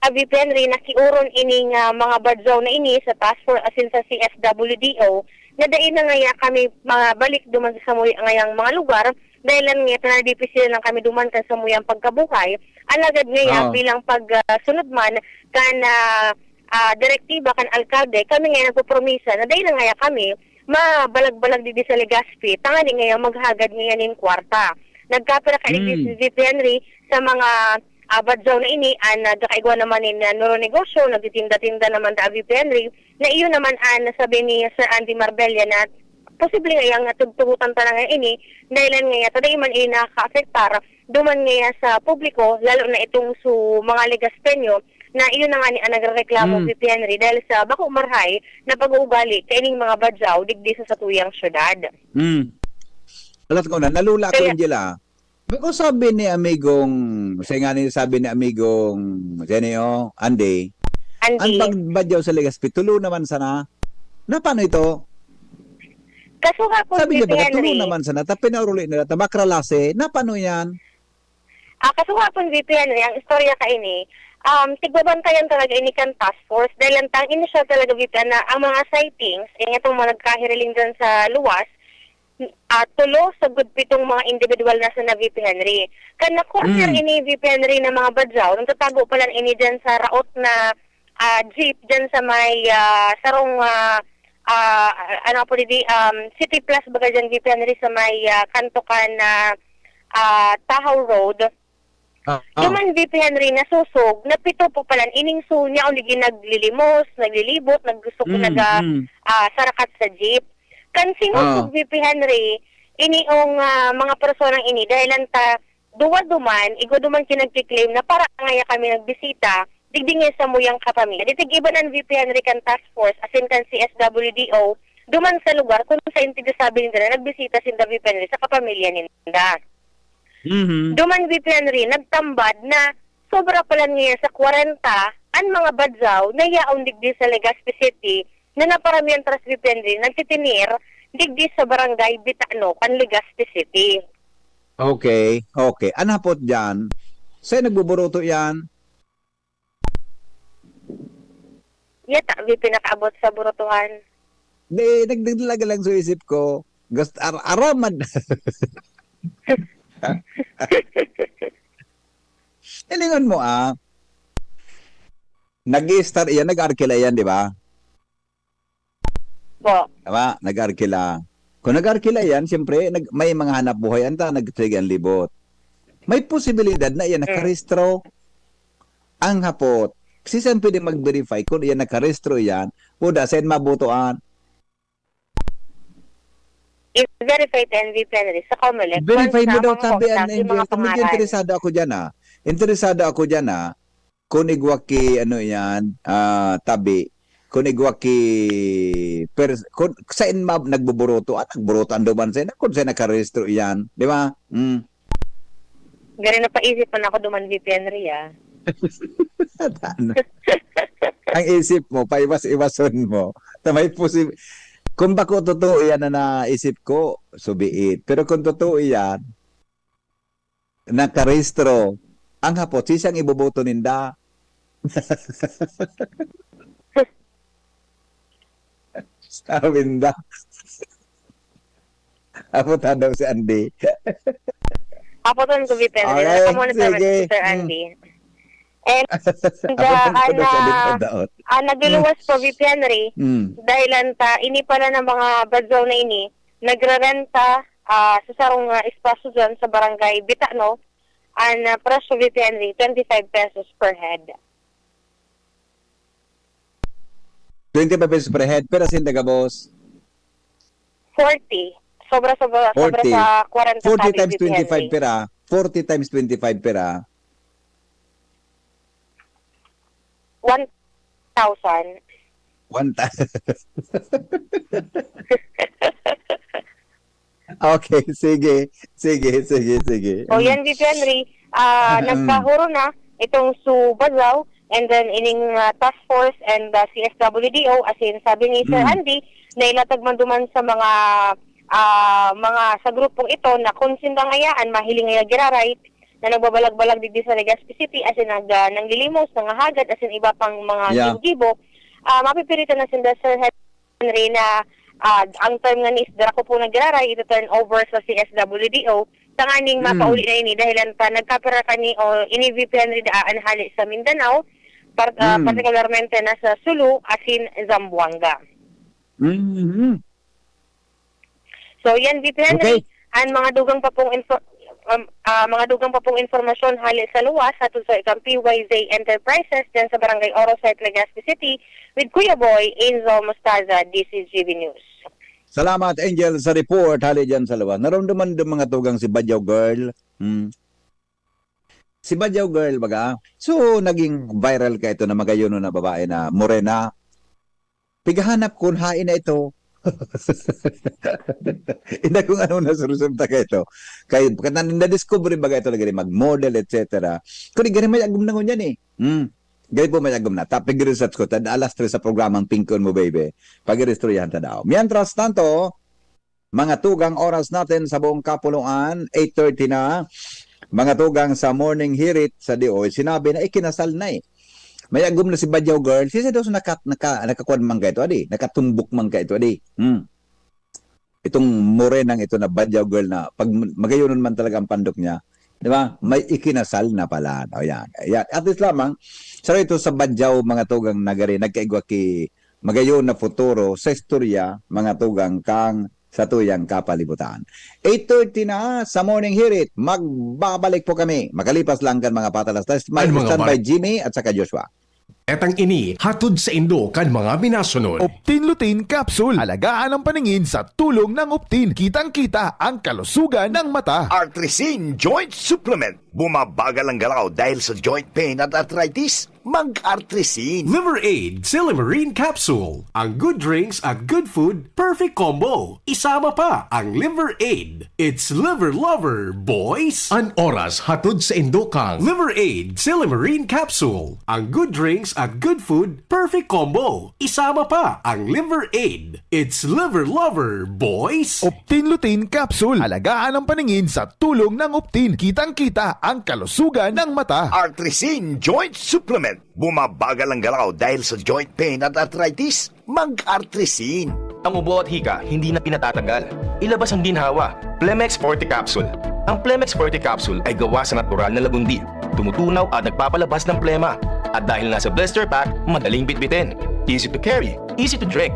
VP Henry, nakiuron ining mga badyaw na ini sa Task Force asin sa CSWDO, na dain na ngaya kami balik duman sa ngayang mga lugar, dahil lang nga tanadipisil lang kami duman sa samuyang pagkabuhay, alagad ngaya bilang pagsunod man kan direktiba kan alkalde, kami ngayon nagpupromisa na dahil na ngaya kami mabalag-balag dito sa Legazpi, tangani ngayon maghagad ngayon in kwarta. Nagkapira ka si VP Henry sa mga badyaw na ini, nagkakaigwa naman in negosyo, nagtitinda-tinda naman da VP Henry, na iyon naman nasabi ni Sir Andy Marbella na posible ngayang tugtugutan talaga ini, dahil ngayon taday man nakaka-afektar, duman ngayon sa publiko, lalo na itong mga Legazpenyo, na iyon na nga ni nagreklamo VP Henry dahil sa bako marhay na pag-uugali kaining mga badyaw digdi sa satuyang syudad. Alam ko na, nalula ko Angela. Bako sabi ni amigong, sabi ni amigong Genio, Andy, ang pagbadyaw sa Legazpi, tulo naman sana. Na paano ito? Kaso nga po sabi VP niya ba, tulo Henry, naman sana, tapinauruli nila, tabakralase, na paano yan? kaso nga po VP Henry, ang istorya ka ini, tigbabantayan talaga ini kan Task Force dahil ang initial talaga VP na ang mga sightings, yung itong mga nagkahiriling dyan sa luwas, tulo sa gudpitong mga individual na sa VP Henry. Kan na-corner ini VP Henry na mga badyaw, nung tatago pala ini dyan sa raot na jeep dyan sa may sarong City Plus baga dyan VP Henry sa may kantokan na Tahaw Road. Duman VP Henry nasusog, napito po pala ining niya uligi naglilimos, naglilibot, naggusto ko sarakat sa jeep. Kan sinusog VP Henry, iniong mga personang ini dahil duwa-duman, duman kinagkiklaim na para ngaya kami nagbisita, digdingin sa muyang kapamilya. Ditigiban ang VP Henry kan Task Force, asin kan CSWDO, duman sa lugar kung sa intigasabi nila na nagbisita sinda VP Henry sa kapamilya ninda. Duman VP Henry, nagtambad na sobra pala niya sa 40 ang mga badyaw na yaon digdi sa Legazpi City na naparamihan tras VP Henry, nagtitinir digdi sa barangay Bitano, kan Legazpi City. Okay. Ano po dyan? Sa'yo nagbuburuto yan? Yata, VP nakaabot sa burutuhan. Di, nagdaglaga lang sa isip ko. Aramad. Ilingon mo nag-start yan, nag-arkila yan, di ba? Po. Diba? Nag-arkila. Kung nag-arkila yan, siyempre, may mga hanap buhay anta, nag-trig ang libot. may posibilidad na yan nakarehistro ang hapot. Kasi saan pwede mag-verify kung yan nakarehistro yan o saan mabutuan. I-verify the NV plenary sa COMELEC. Verify mo daw Once tabi na ang mga pangalan. interesado ako dyan Interesado ako dyan kung igwaki tabi kung igwaki kung saan nagbuburoto at nagburotan daw man sa'yo kung saan nakarehistro yan. Di ba? Gari na paisip pa na ako duman VPN Ria. Ang isip mo, paiwas-iwason mo. May kung bako totoo yan na naisip ko, subiit. Pero kung totoo yan, nakarehistro, ang hapot, sisang iboboto ninda. Sawinda. Aputan daw si Andy. Apoton ko VPN Ria. Alright, Nakamuna sa sige. Sir Andy. And Aputan ko daw si Andy. nagluluwas po VPN Ria. Dahilan ini pala ng mga badzaw na ini, nagrarenta sa sarong espasyo dyan sa barangay Bitano, ang presyo VPN Ria, 25 pesos per head. 25 pesos per head, pero sindaga boss. 40. Sobra sa 40. 40 40 times VPN 25 Ria. pera. 40 times 25 pera. 1,000. 1,000. Okay, sige. So yan VPN Ria, nagkahuro na itong Bazaw and then ining task force and CSWDO, as in sabi ni Sir Andy, na ilatag man duman sa mga sa grupong ito na kung sindangayaan mahiling nga giraray na nagbabalag-balag digdi sa Legazpi City, as in nanglilimos, nangahagad, as in iba pang mga gibo, mapipilitan na sinda Sir Henry na ang term nga ni Isdra ko po nagiraray, ito turn over sa CSWDO, tanganing mapauli na ini dahil nagkapira ka ni o ini VP Henry daan hali sa Mindanao, partikularmente na sa Sulu, as in Zamboanga. So yan VP Henry, ang mga dugang pa pong informasyon hali sa luwas hatod sa ikang PYZ Enterprises dyan sa Barangay Orosite, Legazpi City with Kuya Boy, Enzo Mostaza, DCGV News. Salamat Angel sa report hali dyan sa luwas. Naramdaman ng mga tugang si Badyaw Girl. Si Badyaw Girl baga. So naging viral ka ito na magayon na babae na morena. Pigahanap kung hain na ito. Hindi kung ano na resulta ka ito. Kaya na-discover baga ito na mag-model, etc. Kung di may agum na ngunyan Gaya po may agum na. Tapos research ko, alas 3 sa programang Pinkon mo baby. Pag-registroyahan ta daw. Mientras tanto, mga tugang oras natin sa buong kapuluan, 8:30 na. Mga tugang sa morning hirit sa DOI, sinabi na ikinasal na May agum na si Badyaw Girl. Sisa daw nakakuan man ka ito, adi. Nakatumbok man ka ito, adi. Itong morenang ito na Badyaw Girl na pag magayonon man talaga ang pandok niya, di ba? May ikinasal na pala. O yan. At least lamang, so ito sa Badyaw, mga tugang nagari, nagkaigwa ki magayon na futuro sa istorya, mga tugang kang sa tuyang kapalibutan. 8:30 na sa morning hirit. Magbabalik po kami. Makalipas lang kan mga patalas. Stand by Jimmy at saka Joshua. Etang ini, hatod sa Indo kan mga minasunod. Optin Lutein Capsule. Alagaan ang paningin sa tulong ng Optin. Kitang-kita ang kalusugan ng mata. Artrisin Joint Supplement. Bumabagal ang galaw dahil sa joint pain at arthritis. Mag-Artrisin. Liver Aid Silimarine Capsule. Ang good drinks at good food, perfect combo. Isama pa ang Liver Aid. It's liver lover, boys. An oras hatod sa Indokang. Liver Aid Silimarine Capsule. Ang good drinks at good food, perfect combo. Isama pa ang Liver Aid. It's liver lover, boys. Optin Lutein Capsule. Alagaan ang paningin sa tulong ng Optin. Kitang-kita ang kalusugan ng mata. Artrisin Joint Supplement. Bumabagal ang galaw dahil sa joint pain at arthritis. Mag-Artrisin. Ang ubo at hika hindi na pinatatagal. Ilabas ang ginhawa. Plemex Forte Capsule. Ang Plemex Forte Capsule ay gawa sa natural na lagundi. Tumutunaw at nagpapalabas ng plema. At dahil nasa blister pack, madaling bitbitin. Easy to carry, easy to drink.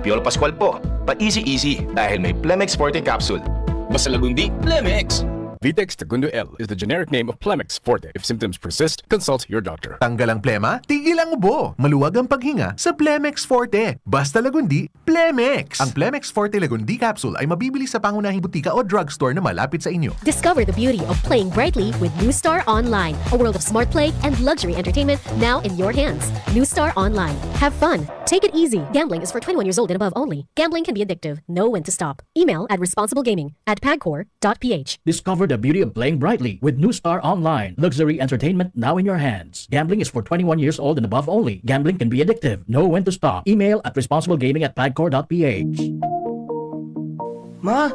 Piolo Pascual po, pa easy dahil may Plemex Forte Capsule. Basta lagundi, Plemex. Vitex Segundo L is the generic name of Plemex Forte. If symptoms persist, consult your doctor. Tanggal ang plema, tigil ang ubo. Maluwag ang paghinga sa Plemex Forte. Basta Lagundi, Plemex. Ang Plemex Forte Lagundi capsule ay mabibili sa pangunahing butika o drugstore na malapit sa inyo. Discover the beauty of playing brightly with New Star Online, a world of smart play and luxury entertainment now in your hands. New Star Online. Have fun. Take it easy. Gambling is for 21 years old and above only. Gambling can be addictive. Know when to stop. Email at responsiblegaming@pagcor.ph. Discover the beauty of playing brightly with New Star Online. Luxury entertainment now in your hands. Gambling is for 21 years old and above only. Gambling can be addictive. Know when to stop. Email at responsiblegaming@pagcor.ph. Ma,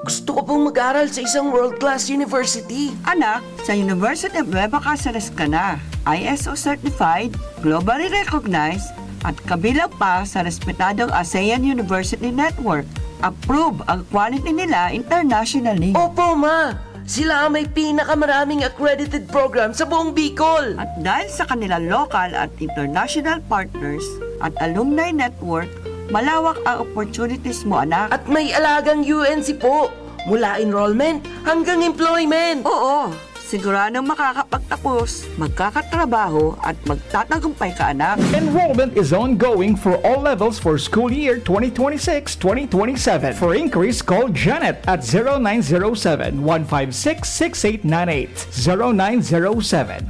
gusto ko pong mag-aral sa isang world-class university. Anak, sa University of Nueva Cáceres ka na. ISO certified, globally recognized, at kabilang pa sa respetadong ASEAN University Network. Approve ang quality nila internationally. Opo, Ma. Sila ang may pinakamaraming accredited program sa buong Bicol. At dahil sa kanilang local at international partners at alumni network, malawak ang opportunities mo, anak. At may alagang UNC po. Mula enrollment hanggang employment. Oo, siguradong makakapagtapos, magkakatrabaho at magtatagumpay ka, anak. Enrollment is ongoing for all levels for school year 2026-2027. For inquiries, call Janet at 0907-156-6898.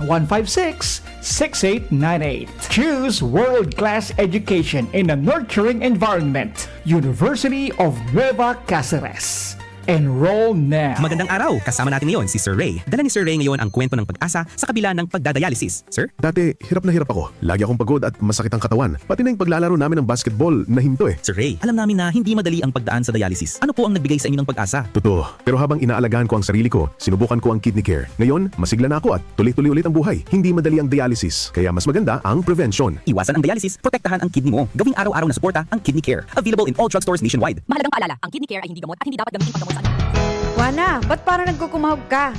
0907-156-6898. Choose world-class education in a nurturing environment. University of Nueva Cáceres. Enroll now. Magandang araw! Kasama natin ngayon si Sir Ray. Dala ni Sir Ray ngayon ang kwento ng pag-asa sa kabila ng pagdadialysis. Sir? Dati, hirap na hirap ako. Lagi akong pagod at masakit ang katawan. Pati na yung paglalaro namin ng basketball na hinto eh. Sir Ray, alam namin na hindi madali ang pagdaan sa dialysis. Ano po ang nagbigay sa inyo ng pag-asa? Totoo. Pero habang inaalagaan ko ang sarili ko, sinubukan ko ang kidney care. Ngayon, masigla na ako at tuloy-tuloy ulit ang buhay. Hindi madali ang dialysis. Kaya mas maganda ang prevention. Iwasan ang dialysis, protektahan ang kidney mo. Gawing araw-araw na suporta ang kidney care. Available in all drugstores nationwide. Mahalagang paalala, ang kidney care ay hindi gamot at hindi dapat gamitin paggamot sa Wana, ba't parang nagkukumahog ka?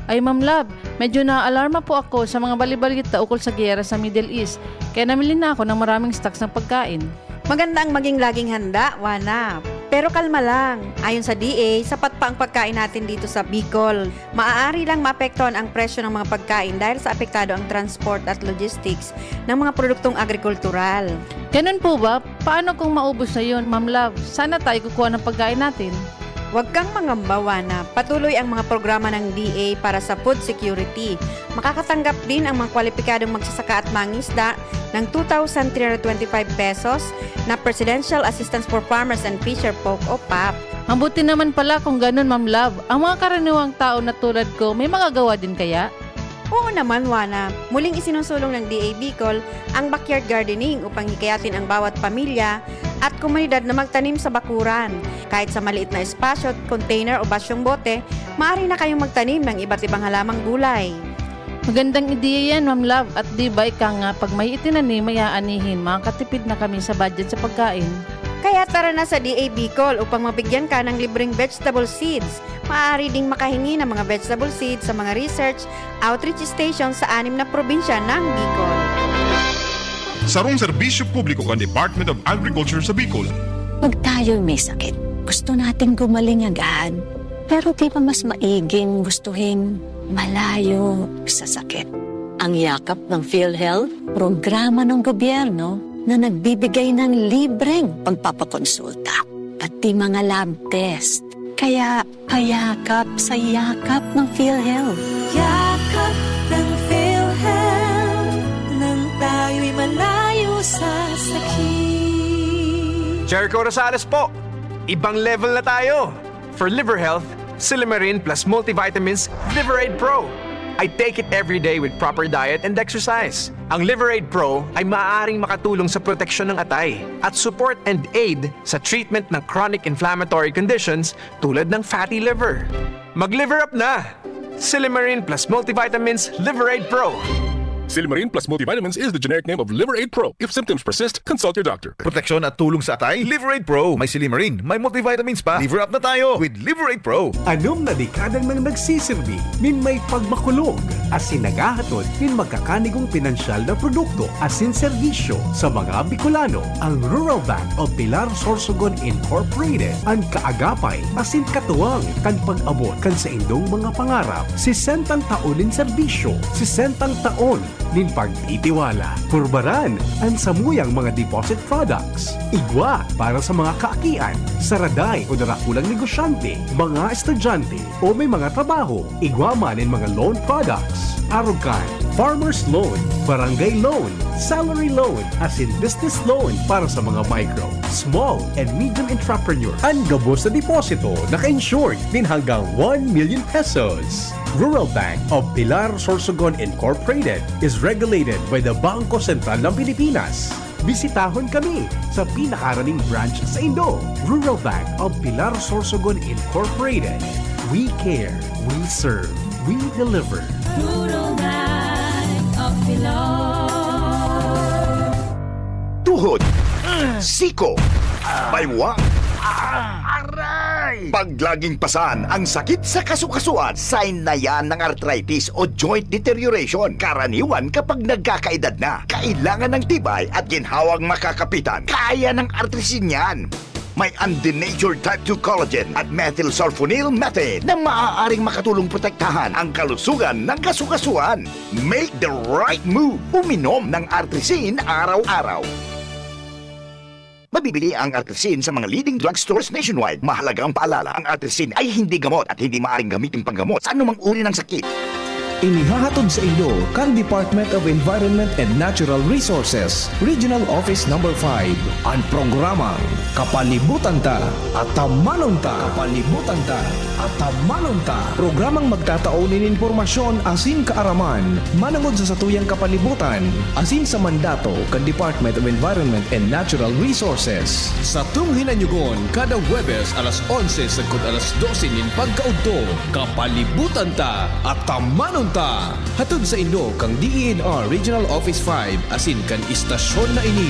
Ay Ma'am Love, medyo na-alarma po ako sa mga balibalita ukol sa giyera sa Middle East. Kaya namili na ako ng maraming stocks ng pagkain. Maganda ang maging laging handa, Wana. Pero kalma lang. Ayon sa DA, sapat pa ang pagkain natin dito sa Bicol. Maaari lang maapektuhan ang presyo ng mga pagkain dahil sa apektado ang transport at logistics ng mga produktong agrikultural. Ganun po ba? Paano kung maubos na yun, Ma'am Love? Sana tayo kukuha ng pagkain natin. Huwag kang mangamba, na patuloy ang mga programa ng DA para sa food security. Makakatanggap din ang mga kwalipikadong magsasaka at mangisda ng 2,325 pesos na Presidential Assistance for Farmers and Fisher Folk o PAP. Mabuti naman pala kung ganun, Ma'am Love. Ang mga karaniwang tao na tulad ko, may magagawa din kaya? Oo naman, Wana. Muling isinusulong ng DA Bicol ang backyard gardening upang hikayatin ang bawat pamilya at komunidad na magtanim sa bakuran. Kahit sa maliit na espasyo, container o basyong bote, maaari na kayong magtanim ng iba't ibang halamang gulay. Magandang ideya yan, Ma'am Love. At di ba ika nga, pag may itinanim, may aanihin, makakatipid na kami sa budget sa pagkain. Kaya tara na sa DA Bicol upang mabigyan ka ng libreng vegetable seeds. Maaari ding makahingi ng mga vegetable seeds sa mga research outreach stations sa 6 na probinsya ng Bicol. Sarong serbisyo publiko ng Department of Agriculture sa Bicol. Pag tayo'y may sakit, gusto natin gumaling agad. Pero di ba mas maiging gustuhin malayo sa sakit? Ang yakap ng PhilHealth, programa ng gobyerno na nagbibigay ng libreng pagpapakonsulta, pati mga lab test. Kaya payakap sa yakap ng PhilHealth. Yakap ng PhilHealth, nang tayo'y malayo sa sakit. Jericho Rosales po, ibang level na tayo. For liver health, Silimarin plus multivitamins Liveraid Pro. I take it every day with proper diet and exercise. Ang Liveraid Pro ay maaaring makatulong sa proteksyon ng atay at support and aid sa treatment ng chronic inflammatory conditions tulad ng fatty liver. Mag-liver up na! Silimarin plus multivitamins Liveraid Pro. Silimarin plus multivitamins is the generic name of Liver Aid Pro. If symptoms persist, consult your doctor. Proteksyon at tulong sa atay, Liver Aid Pro. May Silimarin, may multivitamins pa. Liver up na tayo with Liver Aid Pro. Anom na dekadang nang nagsisilbi, min may pagmakulog, asin nagahatod, min magkakanigong pinansyal na produkto, asin serbisyo sa mga Bicolano. Ang Rural Bank of Pilar Sorsogon Incorporated, ang kaagapay, asin katuwang, kan pag-abot kan sa indong mga pangarap, 60 taon in serbisyo, 60 taon nin pagtitiwala. Purbaran ang samuyang mga deposit products. Igwa para sa mga kaakian, saraday o darakulang negosyante, mga estudyante o may mga trabaho. Igwa man in mga loan products. Arugan, farmer's loan, barangay loan, salary loan, as in business loan para sa mga micro, small, and medium entrepreneur. Ang gabos na deposito naka-insured din hanggang 1 million pesos. Rural Bank of Pilar Sorsogon Incorporated is regulated by the Bangko Sentral ng Pilipinas. Bisitahon kami sa pinakaraning branch sa Indo. Rural Bank of Pilar Sorsogon Incorporated. We care, we serve, we deliver. Rural Bank of Pilar. Tuhod, siko, baywang, aray! Paglaging pasan ang sakit sa kasukasuan, sign na yan ng arthritis o joint deterioration. Karaniwan kapag nagkakaedad na, kailangan ng tibay at ginhawang makakapitan. Kaya ng artrisin yan. May undenatured type 2 collagen at methylsulfonyl methane na maaaring makatulong protektahan ang kalusugan ng kasukasuan. Make the right move. Uminom ng artrisin araw-araw. Mabibili ang artrisin sa mga leading drugstores nationwide. Mahalagang paalala, ang artrisin ay hindi gamot at hindi maaaring gamitin panggamot sa anumang uri ng sakit. Inihahatod sa inyo kan Department of Environment and Natural Resources, Regional Office No. 5, ang programang Kapalibutan Ta at Tamanon Ta. Kapalibutan Ta at Tamanon Ta. Programang magtataon ng impormasyon asin kaaraman, manangod sa satuyang kapalibutan, asin sa mandato kan Department of Environment and Natural Resources. Sa tunghinanyugon, kada Webes alas 11 sagkod alas 12 nin pagkaudto, Kapalibutan Ta at Tamanon Ta. Hatod sa Indo kang DENR Regional Office 5 asin kan istasyon na ini.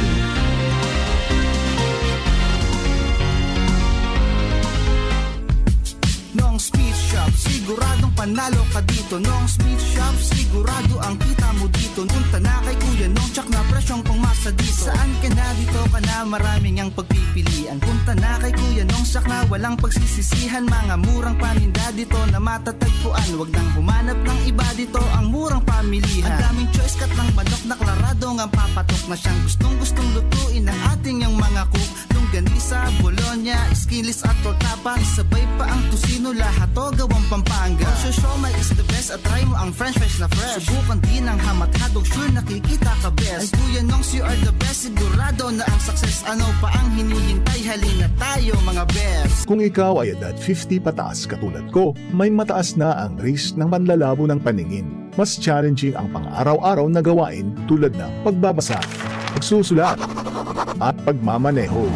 Noong Speed Shop, siguradong panalo ka dito. Noong Speed Shop, sigurado ang kita mo dito. Punta na kay Kuya Nong, tsak na presyong pangmasa dito. Saan ka na dito ka na, maraming ang pagpipilian. Punta na kay Kuya Nong, tsak na walang pagsisisihan. Mga murang paninda dito na matatagpuan. Huwag nang humanap ng iba dito, ang murang pamilihan. Ang daming choice kat ng manok na klarado ang papatok na siyang gustong lutuin ng ating yung mga cook. Longganisa, Bologna, skinless at tortapa. Sabay pa ang tusino, lahat to gawang Pampanga. Siomai is the best at try mo ang french fries na fresh. Subukan din ang hamat-hadog, sure nakikita ka best. Ay Kuya Nongs, you are the best, sigurado na ang success. Ano pa ang hinihintay, halina tayo mga best. Kung ikaw ay edad 50 pataas katulad ko, may mataas na ang risk ng panlalabo ng paningin. Mas challenging ang pang-araw-araw na gawain tulad ng pagbabasa, pagsusulat, at pagmamaneho.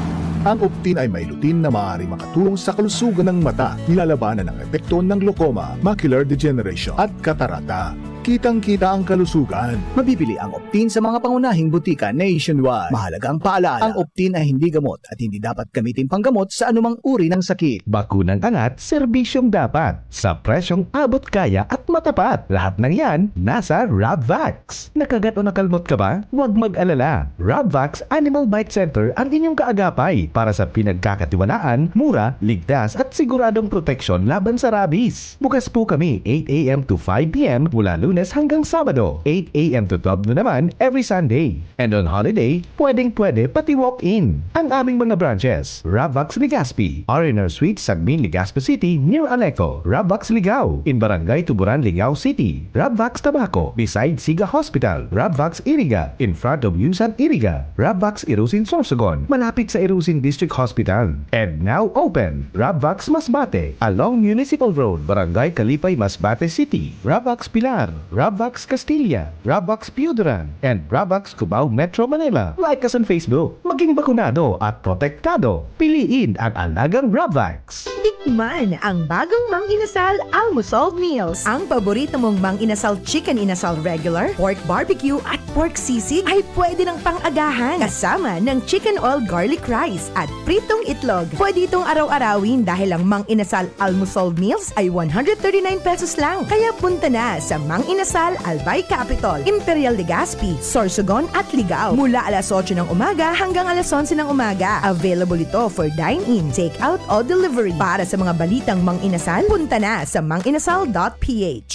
Ang Optin ay may lutin na maaari makatulong sa kalusugan ng mata, nilalabanan ang epekto ng glaucoma, macular degeneration at katarata. Kitang-kita ang kalusugan. Mabibili ang Optin sa mga pangunahing butika nationwide. Mahalagang paalala, ang Optin ay hindi gamot at hindi dapat gamitin panggamot sa anumang uri ng sakit. Bakunang angat, serbisyong dapat, sa presyong abot kaya at matapat. Lahat ng yan, nasa Rabvax. Nakagat o nakalmot ka ba? Huwag mag-alala. Rabvax Animal Bite Center ang inyong kaagapay para sa pinagkakatiwalaan, mura, ligtas at siguradong proteksyon laban sa rabies. Bukas po kami 8 a.m. to 5 p.m. mula Lunes hanggang Sabado, 8 a.m. to 12 noon naman every Sunday. And on holiday, pwedeng-pwede pati walk-in. Ang aming mga branches, Rabvax Legazpi, R&R Suite, Sagmin, Legazpi City, near Aleco, Rabvax Ligao, in Barangay Tuburan, Ligao City, Rabvax Tabaco, beside Siga Hospital, Rabvax Iriga, in front of USAN Iriga, Rabvax Irusin Sorsogon, malapit sa Irusin District Hospital, and now open, Rabvax Masbate, along Municipal Road, Barangay Kalipay, Masbate City, Rabvax Pilar, Rabvax Castilla, Rabvax Piudaran, and Rabvax Cubao Metro Manila. Like us on Facebook. Maging bakunado at protektado. Piliin ang alagang Rabvax. Tikman ang bagong Mang Inasal Almusol Meals. Ang paborito mong Mang Inasal Chicken Inasal Regular, Pork Barbecue at Pork Sisig ay pwede ng pang-agahan kasama ng Chicken Oil Garlic Rice at pritong itlog. Pwede itong araw-arawin dahil ang Mang Inasal Almusal Meals ay 139 pesos lang. Kaya punta na sa Mang Inasal Albay Capitol, Imperial Legazpi, Sorsogon at Ligao mula alas 8 ng umaga hanggang alas 11 ng umaga. Available ito for dine-in, take-out o delivery. Para sa mga balitang Mang Inasal, punta na sa manginasal.ph.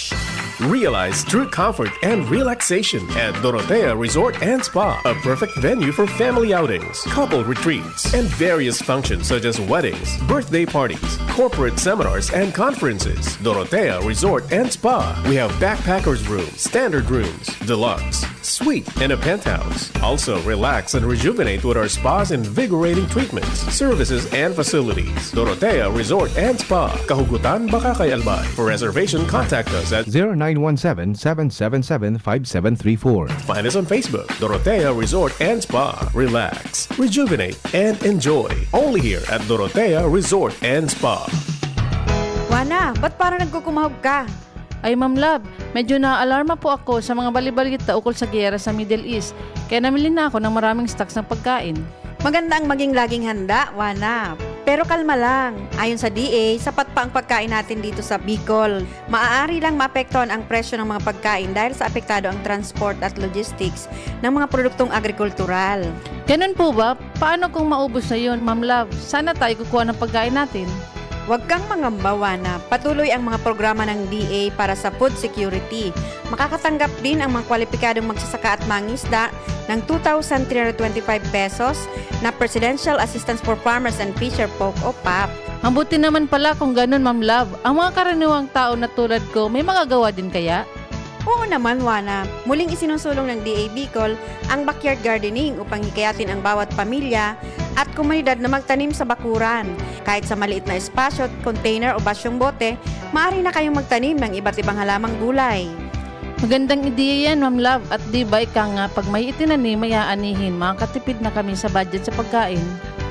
Realize true comfort and relaxation at Dorotea Resort and Spa, a perfect venue for family outings, couple retreats, and various functions such as weddings, birthday parties, corporate seminars, and conferences. Dorotea Resort and Spa. We have backpackers rooms, standard rooms, deluxe, suite, and a penthouse. Also, relax and rejuvenate with our spa's invigorating treatments, services, and facilities. Dorotea Resort and Spa, Kahugutan, Bakakay, Albay. For reservation, contact us at 0917-777-5734. Find us on Facebook, Dorotea Resort and Spa. Relax, rejuvenate, and enjoy. Only here at Dorotea Resort and Spa. Wana, ba't parang nagkukumahog ka? Ay Ma'am Love, medyo naaalarma po ako sa mga balibalita ukol sa giyera sa Middle East. Kaya namili na ako ng maraming stocks ng pagkain. Maganda ang maging laging handa, Wana. Pero kalma lang. Ayon sa DA, sapat pa ang pagkain natin dito sa Bicol. Maaari lang maapektuhan ang presyo ng mga pagkain dahil sa apektado ang transport at logistics ng mga produktong agrikultural. Ganun po ba? Paano kung maubos na yun, Ma'am Love? Sana tayo kukuha ng pagkain natin. Huwag kang mangambawa na patuloy ang mga programa ng DA para sa food security. Makakatanggap din ang mga kwalipikadong magsasaka at mangisda ng 2,325 pesos na Presidential Assistance for Farmers and Fisher Folk o PAP. Mabuti naman pala kung ganun, Ma'am Love. Ang mga karaniwang tao na tulad ko, may magagawa din kaya? Oo naman, Wana. Muling isinusulong ng DA Bicol ang backyard gardening upang hikayatin ang bawat pamilya at komunidad na magtanim sa bakuran. Kahit sa maliit na espasyo, container o basyong bote, maaari na kayong magtanim ng iba't ibang halamang gulay. Magandang ideya yan, Ma'am Love. At di ba ika nga, pag may itinanim, may aanihin, makakatipid na kami sa budget sa pagkain.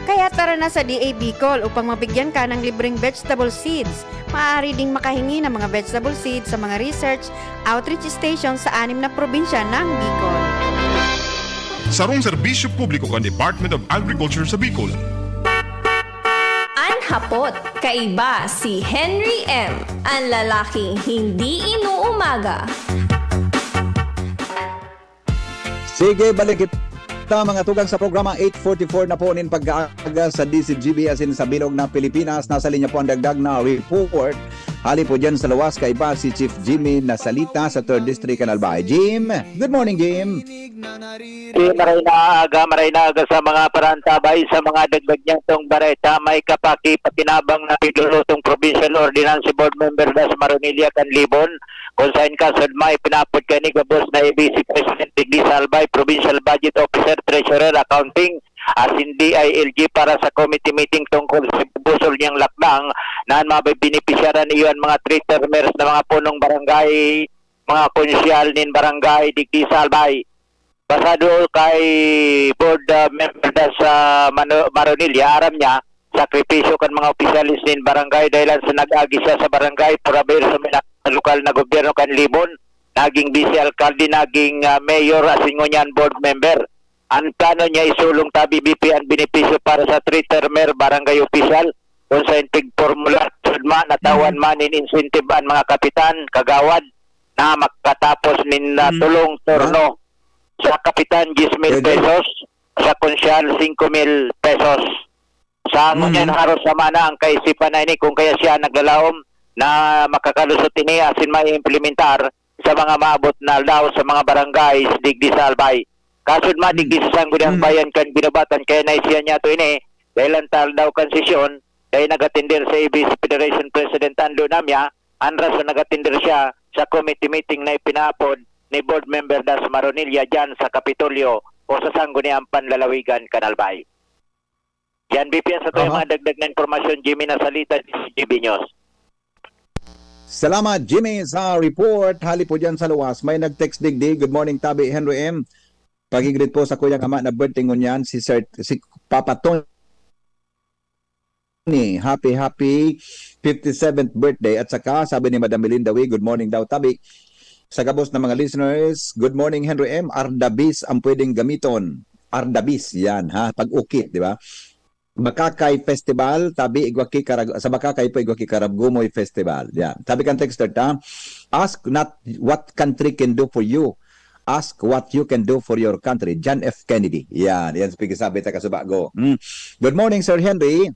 Kaya tara na sa DA Bicol upang mabigyan ka ng libreng vegetable seeds. Maaari ding makahingi ng mga vegetable seeds sa mga research outreach stations sa 6 na probinsya ng Bicol. Sarong serbisyo publiko kan Department of Agriculture sa Bicol. Anhapot, kaiba si Henry M., ang lalaking hindi inuumaga. Sige, balik kita mga tugang sa programa 844 na po nin pag-aaga sa DCGB asin sa bilog ng Pilipinas. Nasa linya po ang dagdag na report. Hali po dyan sa luwas kay ba si Chief Jimmy Nasalita sa 3rd District Albay. Jim, good morning Jim. Maray na aga sa mga parantabay sa mga dagdag niyang tong bareta. May kapaki patinabang na pidulutong Provincial Ordinance Board Member das Maronilla Canlibon. Kung saan kasod may pinapod ka ni Gabos na ABC President Digdi Salbay, Provincial Budget Officer, Treasurer, Accounting, as hindi ay LG para sa committee meeting tungkol sa busol niyang lakdang na mabibinipisyaran iyon mga 3 termers na mga punong barangay, mga konsyal nin barangay Digdi Salbay. Pasado kay board member sa Maronilla, aram niya, sakripisyo kan mga opisyalis nin barangay dahil sa nag-agi siya sa barangay para sa lokal na gobyerno kan Libon, naging vice alcalde, naging mayor asingonyan board member. Ang plano niya isulong tabi BP ang benepisyo para sa 3-termer barangay official kung sa intig formula sudma natawan man in incentive ang mga kapitan, kagawad na makatapos nin tulong turno. Sa kapitan 10,000 pesos, sa konsyal 5,000 pesos. Sa ngunyan haros sama na ang kaisipan na ini kung kaya siya naglalaom na makakalusot ini asin ma-implementar sa mga maabot na law sa mga barangay digdi sa Albay. Kasud madigdi sa sangguniang bayan kan binabatan kaya naisiya niya to ini dahil ang tal daw konsesyon kaya nagatindir sa ABC Federation President Ando Namya ang rason nagatindir siya sa committee meeting na ipinapod ni board member das Maronilla dyan sa Kapitolyo o sa sangguniang panlalawigan Kanalbay. Yan BP sa to yung mga dagdag na informasyon Jimmy Nasalita DCGB News. Salamat Jimmy sa report. Hali po dyan sa luwas. May nag-text digdig. Good morning Tabi Henry M. Pag-greet po sa kuyang ama na birthday ngunyan si Papa Tony Happy 57th birthday. At saka, sabi ni Madam Melinda Wee, good morning daw, Tabi. Sa gabos ng mga listeners, good morning, Henry M. Ardabis ang pwedeng gamiton. Ardabis, yan, ha? Pag-ukit, di ba? Makakay Festival, Tabi, Igwaki, sa Makakay po, Igwaki, Karabgumoy Festival. Yan. Sabi kang texter, ask not what country can do for you. Ask what you can do for your country. John F. Kennedy. Yan sabi ta kasubago. Good morning, Sir Henry.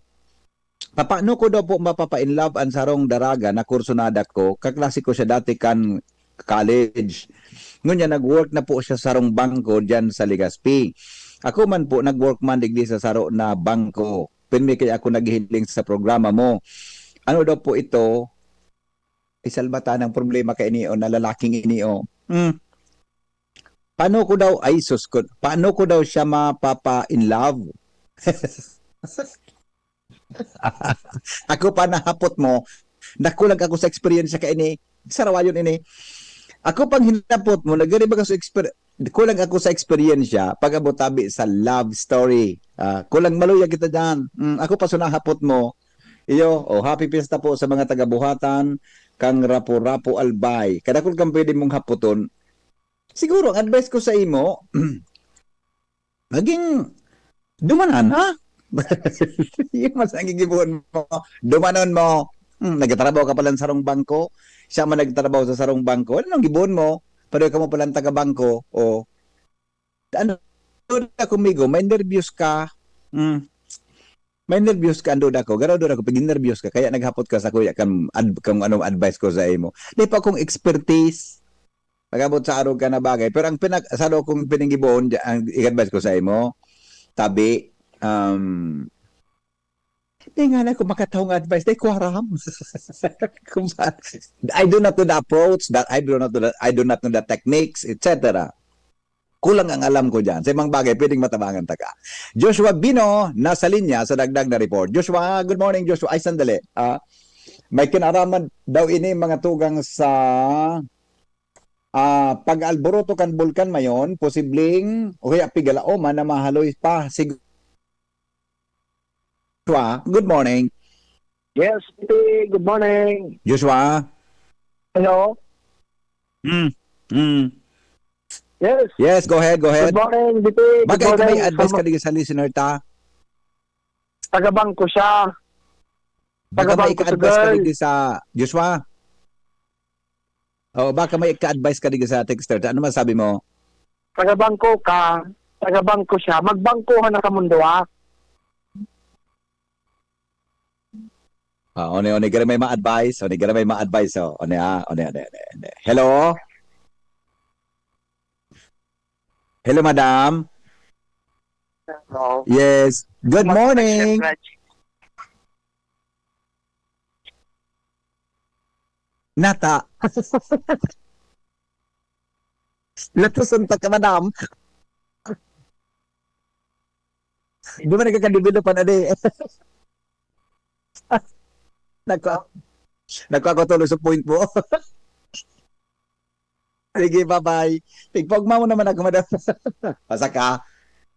Paano ko daw po mapapa-inlove ang sarong daraga na kursunada ko? Kaklase ko siya dati kan college. Ngunya nag-work na po siya sa sarong bangko diyan sa Legazpi. Ako man po nag-work man digdi sa saro na bangko. Pinmi kaya ako naghihiling sa programa mo. Ano daw po ito? Isalbata ng problema kay inio na lalaking inio. Paano ko daw paano ko daw siya mapapa-in love? Ako pa nahapot mo, nakulang ako sa experience kay ini. Sarawayon ini. Ako pang hinapot mo, nagari ba sa experience? Kulang ako sa experience pag abotabi sa love story. Kulang maluya kita dyan. Ako pa sunahapot mo. Iyo, happy fiesta po sa mga taga-buhatan, kang Rapo-Rapo Albay. Kada kung kang pwede mong haputon, siguro, ang advice ko sa imo, maging dumanan, ha? Yung mas nagigibuhan mo. Dumanon mo. Nagtatrabaho ka pala sa sarong bangko. Siya man nagtatrabaho sa sarong bangko. Ano ang gibuhan mo? Pero ka mo pala taga-bangko. O, ano, na kumigo, may nervyos ka. May nervyos ka, ando ako. Garaw doon ako, pag nervyos ka, kaya naghapot ka sa kuya kung anong advice ko sa imo. Di pa akong expertise. Pag-abot sa araw ka na bagay. Pero ang saro kong pinangibuon, ang i-advise ko sa imo, Tabi, di nga na kung makatawang advice, di kuharam. I do not know the approach, I do not know the techniques, etc. Kulang ang alam ko dyan. Sa ibang bagay, pwedeng matabangan taka. Joshua Bino, nasa linya sa dagdag na report. Joshua, good morning, Joshua. Ay, sandali. May kinaraman daw ini mga tugang sa pag-alboroto kan bulkan mayon, posibleng o kaya pigalaoma na mahaloy pa. Joshua, good morning. Yes, good morning. Joshua? Hello? Yes. Yes, go ahead. Good morning, Biti. Bagay ka may advice ka sa listener ta? Taga-bangko siya. Baka may Taga-bangko ka-advise ka girl. sa Joshua? O baka may ka-advise ka sa texter. Ano masabi mo? Taga-bangko ka. Taga-bangko siya. Magbangkuhan na ka mundo, ha? One, gara may ma-advise. Gara may ma-advise. One. Hello? Hello, madam. Hello. Yes. Good morning. Nata. Latusunta ka, madam. Di ba nagkakadevelopan na di? Ako tuloy sa point mo. Sige, bye-bye. Pagpagma mo naman ako, madam. Pasaka.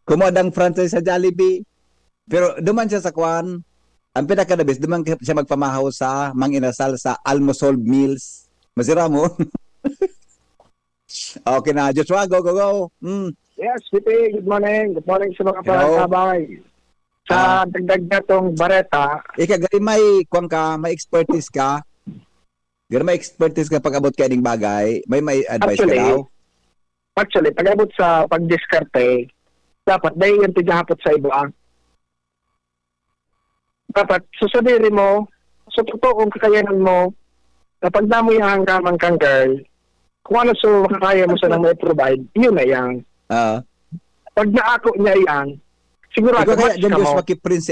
Kumodang franchise sa Jollibee. Pero duman siya sa kwan. Ang pinaka-the-best, duman siya magpamahaw sa Manginasal sa Almosol Meals. Masira mo. Okay na. Joshua, go. Yes, Biti. Good morning. Good morning sa mga parantabay. Sa dagdag na tong bareta. Gari may kwan ka, may expertise ka. Gari may expertise ka pag abot ka ng bagay. May advice ka daw? Actually, pag abot sa pagdiskarte, dapat dahil yung tigahapot sa iba. Dapat susabihin mo, sa totoong kakayanan mo, kapag namoy ang hanggaman kang girl, kung ano so makakaya mo sa nang may provide, yun na yan. Pag naako niya yan, sigurado kaya match ka mo.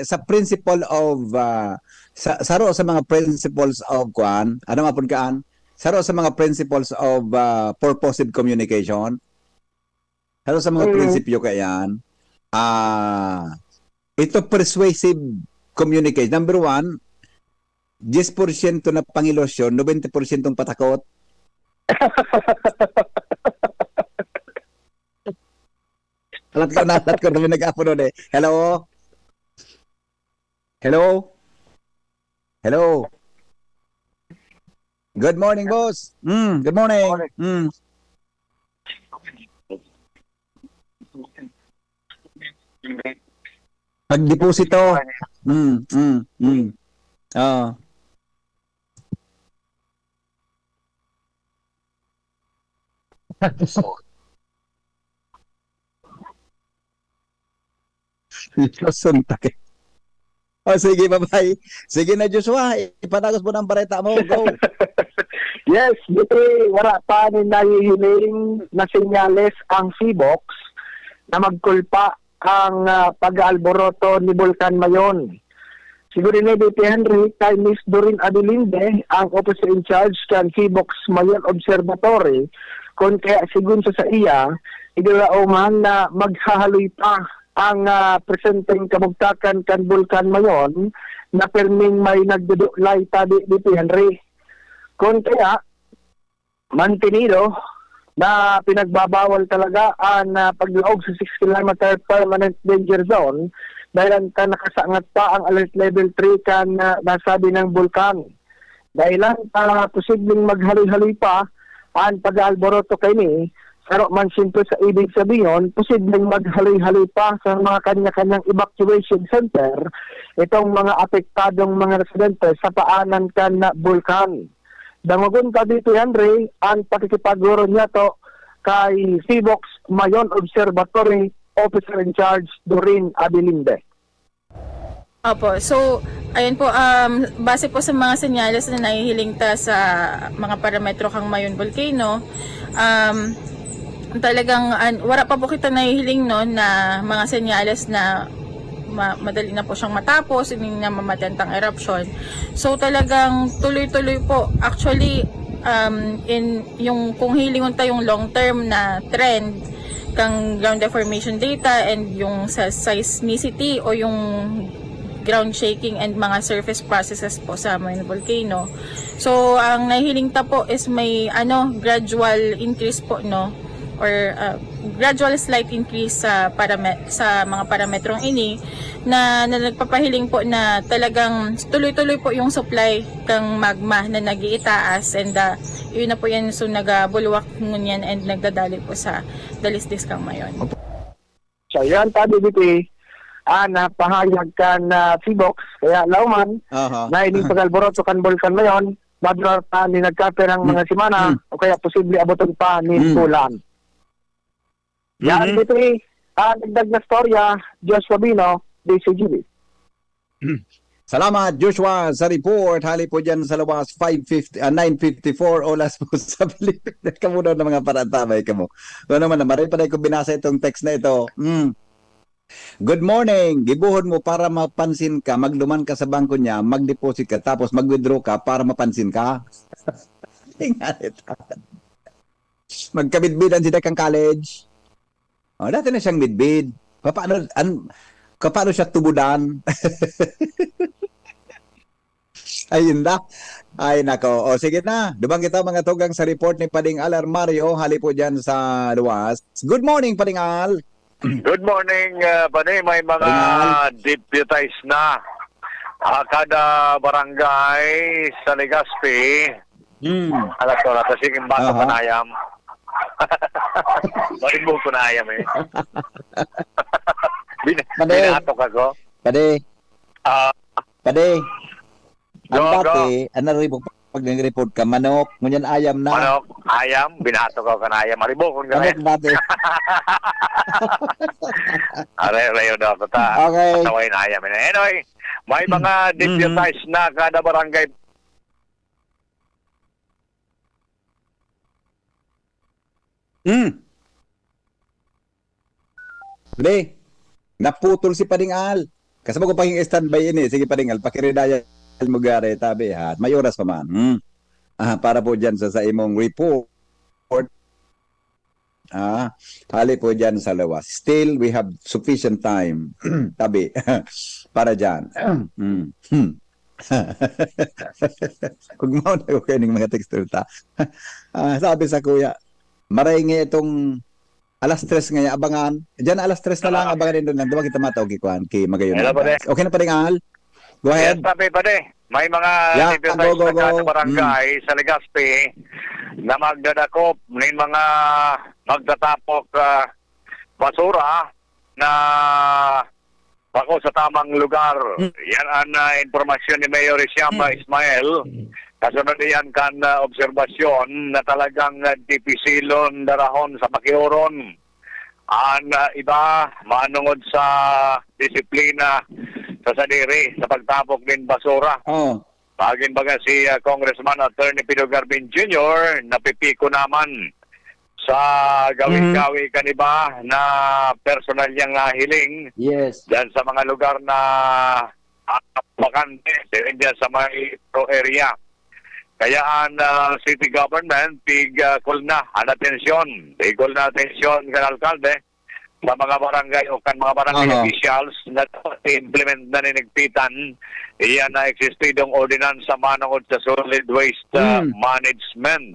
Sa principle of saro sa mga principles of kwan, ano mapun kaan? Saro sa mga principles of purposive communication. Saro sa mga prinsipyo kayan. Ito persuasive communication. Number 1, 10% na pangilosyon, 90% patakot. Alat ko na nag-apo nun eh. Hello? Hello. Good morning, boss. Good morning. Pagdeposito. Ah. Suntak eh. Oh, sige, bye-bye. Sige na, Joshua. Ipanagos mo ng bareta mo. Go. Yes, dito wala pa ni nahihiling na senyales ang Seabox na magkulpa ang pag-aalboroto ni Bulkan Mayon. Siguro ni DP Henry kay Miss Doreen Adelinde, ang officer in charge kan Seabox Mayon Observatory, kung kaya sigun sa iya, idulauman na maghahaloy pa ang presenteng kamugtakan kan Bulkan Mayon na perming may nagdudulay tabi DP Henry. Kung kaya, mantinido na pinagbabawal talaga ang paglaog sa 6 km permanent danger zone dahil ang nakasangat pa ang alert level 3 kan nasabi ng bulkan. Dahilan posibleng maghaloy-haloy pa ang pag-alboroto kay ni, pero man simple sa ibig sabihin, posibleng maghaloy-haloy pa sa mga kanya-kanyang evacuation center itong mga apektadong mga residente sa paanan kan na bulkan. Dangogon ka dito, Henry, ang pakikipaguro niya to kay Seabox Mayon Observatory Officer in Charge Doreen Adelinde. Opo, so ayun po, base po sa mga senyales na nahihiling ta sa mga parametro kang Mayon Volcano, talagang wala pa po kita nahihiling no na mga senyales na madali na po siyang matapos, hindi na mamatentang eruption. So talagang tuloy-tuloy po. Actually, in yung kung hilingon tayong long-term na trend kang ground deformation data and yung sa seismicity o yung ground shaking and mga surface processes po sa Mayon Volcano. So ang nahihiling ta po is may gradual increase po no, or gradual slight increase sa mga parametrong ini na nagpapahiling po na talagang tuloy-tuloy po yung supply kang magma na nagiitaas, and yun na po yan, so nagabulwak ngunyan and nagdadali po sa dalisdis kang Mayon. So yan, tabi dito napahayag ka na Seabox, kaya lauman na ining pag-alboroto kan Bulkan Mayon, madrar pa ni nagkaperang mga simana o kaya posible abuton pa ni Tulan. Yan dito nagdag na storya, Joshua Bino, DCGB. Salamat, Joshua, sa report. Hali po dyan sa lawas 9:54 oras po sa Pilipinas. Kamuno ng mga paratabay ka mo. So naman, maray pa ko binasa itong text na ito. Good morning. Gibuhon mo para mapansin ka, magluman ka sa bangko niya, mag-deposit ka, tapos mag-withdraw ka para mapansin ka. Magkabidbidan sila kang college. Dati na siyang midbid. Paano siya tubudan? Ayun na. Ay nako. O sige na. Dubang kita mga tugang sa report ni Pading Al Armario. Hali po dyan sa luwas. Good morning, Pading Al. Good morning, Pading. May mga deputized na kada barangay sa Legazpi. Alam ko na. Kasi yung bata panayam. Marimbo ko na ayam eh. Binatok ako. Pade. Ang dati, pag nag-report ka, manok, ngunyan ayam na. Manok, ayam, binatok ako ka na ayam. Marimbo ko na manok dati. Aray-rayo daw ako ta. Okay. Pasaway na ayam. Anyway, may mga deputized na kada barangay. Bale, naputol si Pading Al. Kasama ko pahing standby ini. Sige Pading Al, pakiridaya mo gare tabi ha. May oras pa man. Para po dyan sa imong report. Hali po dyan sa lawas. Still, we have sufficient time. Tabi. Para dyan. Kung mauna ko kayo ng mga texture ta. Sabi sa kuya, maray nga itong alas 3 nga abangan. Diyan alas 3 na lang abangan din doon. Diba kita matawag kikuhan kay Magayon. Okay na pa rin, Al? Go ahead. Yes, tabi pa rin. may mga Yeah, deputized go. na sa barangay sa Legazpi na magdadakop ng mga magtatapok basura na bako sa tamang lugar. Yan ang informasyon ni Mayor Isiamba Ismael. Kasunod yan kan obserbasyon na talagang dipisilon darahon sa Baquioron. Ang iba manungod sa disiplina sa sadiri sa pagtapok din basura. Pagin baga si Congressman Attorney Pido Garbin Jr. napipiko naman sa gawin-gawi kaniba na personal niyang nahiling dyan sa mga lugar na bakante dyan sa may area. Kaya ang city government tigol na ang atensyon. Tigol na atensyon kan alkalde sa mga barangay o kan mga barangay officials na implement na ninigpitan iyan na existidong ordinansa manungod sa solid waste management.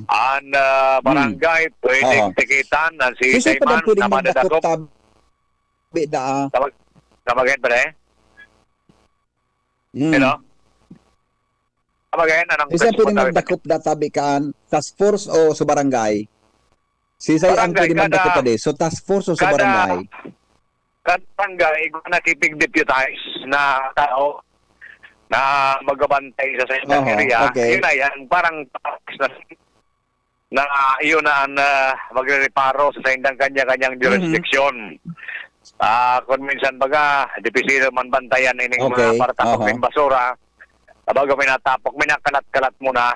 Ang barangay pwedeng tikitan ang si Tayman na madadakop. Kamagin pa rin? Hello? Kamagin? Isa pwedeng magdakop na tabi kan task force o sa barangay? Sisay ang pwede magdakop pa So task force o sa barangay? Kada barangay, nakipig-deputize na tao na magabantay sa isang area. Yun na yan, parang na yun na ang magre-reparo sa indang kanya-kanyang jurisdiction. Kung minsan baga, dipisilo man bantayan ining mga paratapok ng basura, bago may natapok, may nakalat-kalat muna.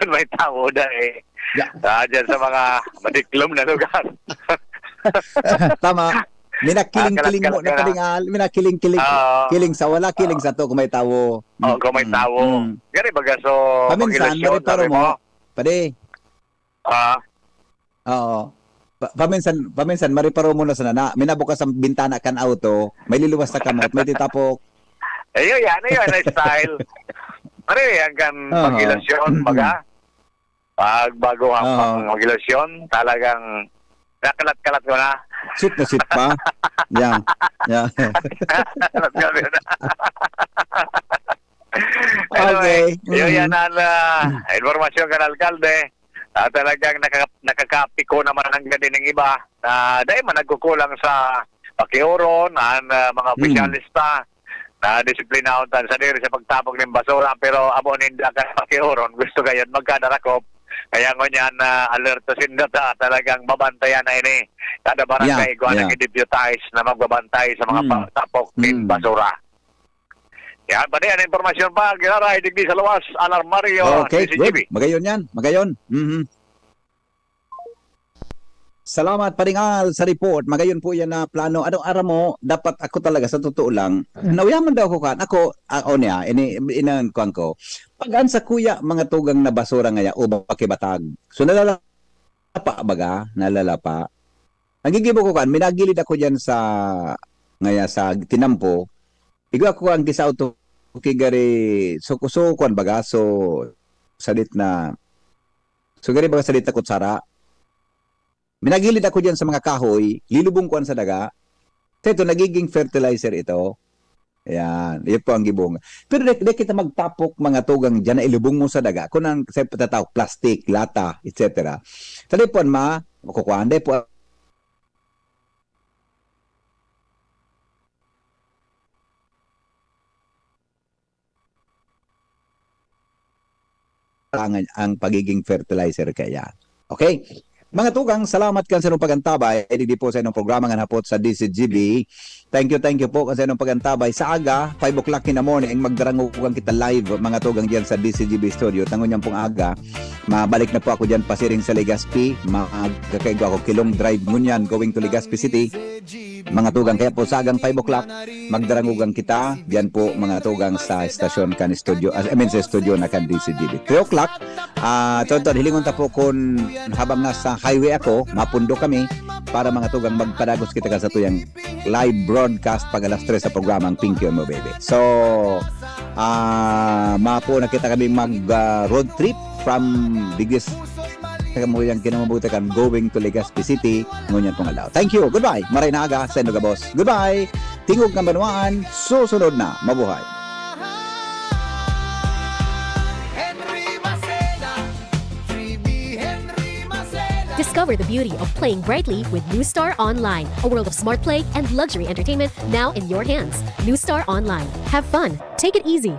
May tao na dyan sa mga madiklom na lugar. Tama. Minakiling-kiling mo na kalingal, minakiling-kiling sa wala, kiling sa to kung may tawo. Kung may tawo. Gani baga, so paminsan, mariparo mo. Pade. Oo. Paminsan, mariparo mo na sa nana. Minabukas ang bintana kan auto, may liluwas sa kamot, may titapok. Ayun yan na style. Ano yan kan magilasyon, baga? Pag bago ang magilasyon, talagang nakalat-kalat ko na. Sit na sit pa. Yeah. Anyway, yun yan ang informasyon kan alkalde. Talagang nakakapiko naman ang ganin ng iba. Dahil man nagkukulang sa Baquioron, ang mga opisyalista na disiplinautan sa diri sa pagtapok ng basura. Pero amo ninda kan Baquioron, gusto kayo magkadarakop. Kaya ngunyan alerto sindata talagang babantayan na ini. Kada barangay ko ang i-deputize na magbabantay sa mga pagtapok ng basura. Yan pa din ang informasyon pa. Ginaray, digdi sa luwas, Alarmario. Okay, good. Magayon yan. Magayon. Salamat paringal sa report. Magayon po yan na plano. Anong araw mo, dapat ako talaga sa totoo lang. Nauyaman daw ko kan. Ako, inangkuhan ko. Pag-an sa kuya, mga tugang na basura ngaya o bakibatag. So nalalapa baga, nalalapa. Nagigibo ko kan, minagilid ako dyan sa tinampo. Igo ako ang gisa auto kigari sukusukuan baga. So salit na gari baga salit na kutsara. Minagilid ako dyan sa mga kahoy, lilubong ko sa daga. Ito, nagiging fertilizer ito. Ayan, yun po ang gibong. Pero di kita magtapok mga tugang dyan na ilubong mo sa daga. Kung ang tatawag, plastic, lata, etc. Talipon makukuhan. Po ang pagiging fertilizer kaya. Okay? Mga tugang, salamat kan sa inyong pagantabay. Di po sa inyong programa nga hapot sa DCGB. Thank you po kan sa inyong pagantabay. Sa aga, 5 o'clock in the morning, magdarangugan kita live, mga tugang dyan sa DCGB studio. Tangon niyan pong aga. Mabalik na po ako dyan pasiring sa Legazpi. Magkakaigo ako Kilong Drive ngunyan going to Legazpi City. Mga tugang, kaya po sa agang 5 o'clock, magdarangugan kita. Diyan po mga tugang sa stasyon kan studio. Sa studio na kan DCGB. 3 o'clock, tonton, hilingon ta po kung habang nasa highway ako, mapundo kami para mga tugang magpadagos kita ka sa tuyang live broadcast pag alas 3 sa programang Pinky Mo Baby. So, mapo na kita kami mag road trip from biggest kamuyan kinamabutakan going to Legazpi City ngunyan pong alaw. Thank you. Goodbye. Maray na aga. Sendo ka boss. Goodbye. Tingog ng Banwaan. Susunod na. Mabuhay. Discover the beauty of playing brightly with New Star Online, a world of smart play and luxury entertainment now in your hands. New Star Online. Have fun. Take it easy.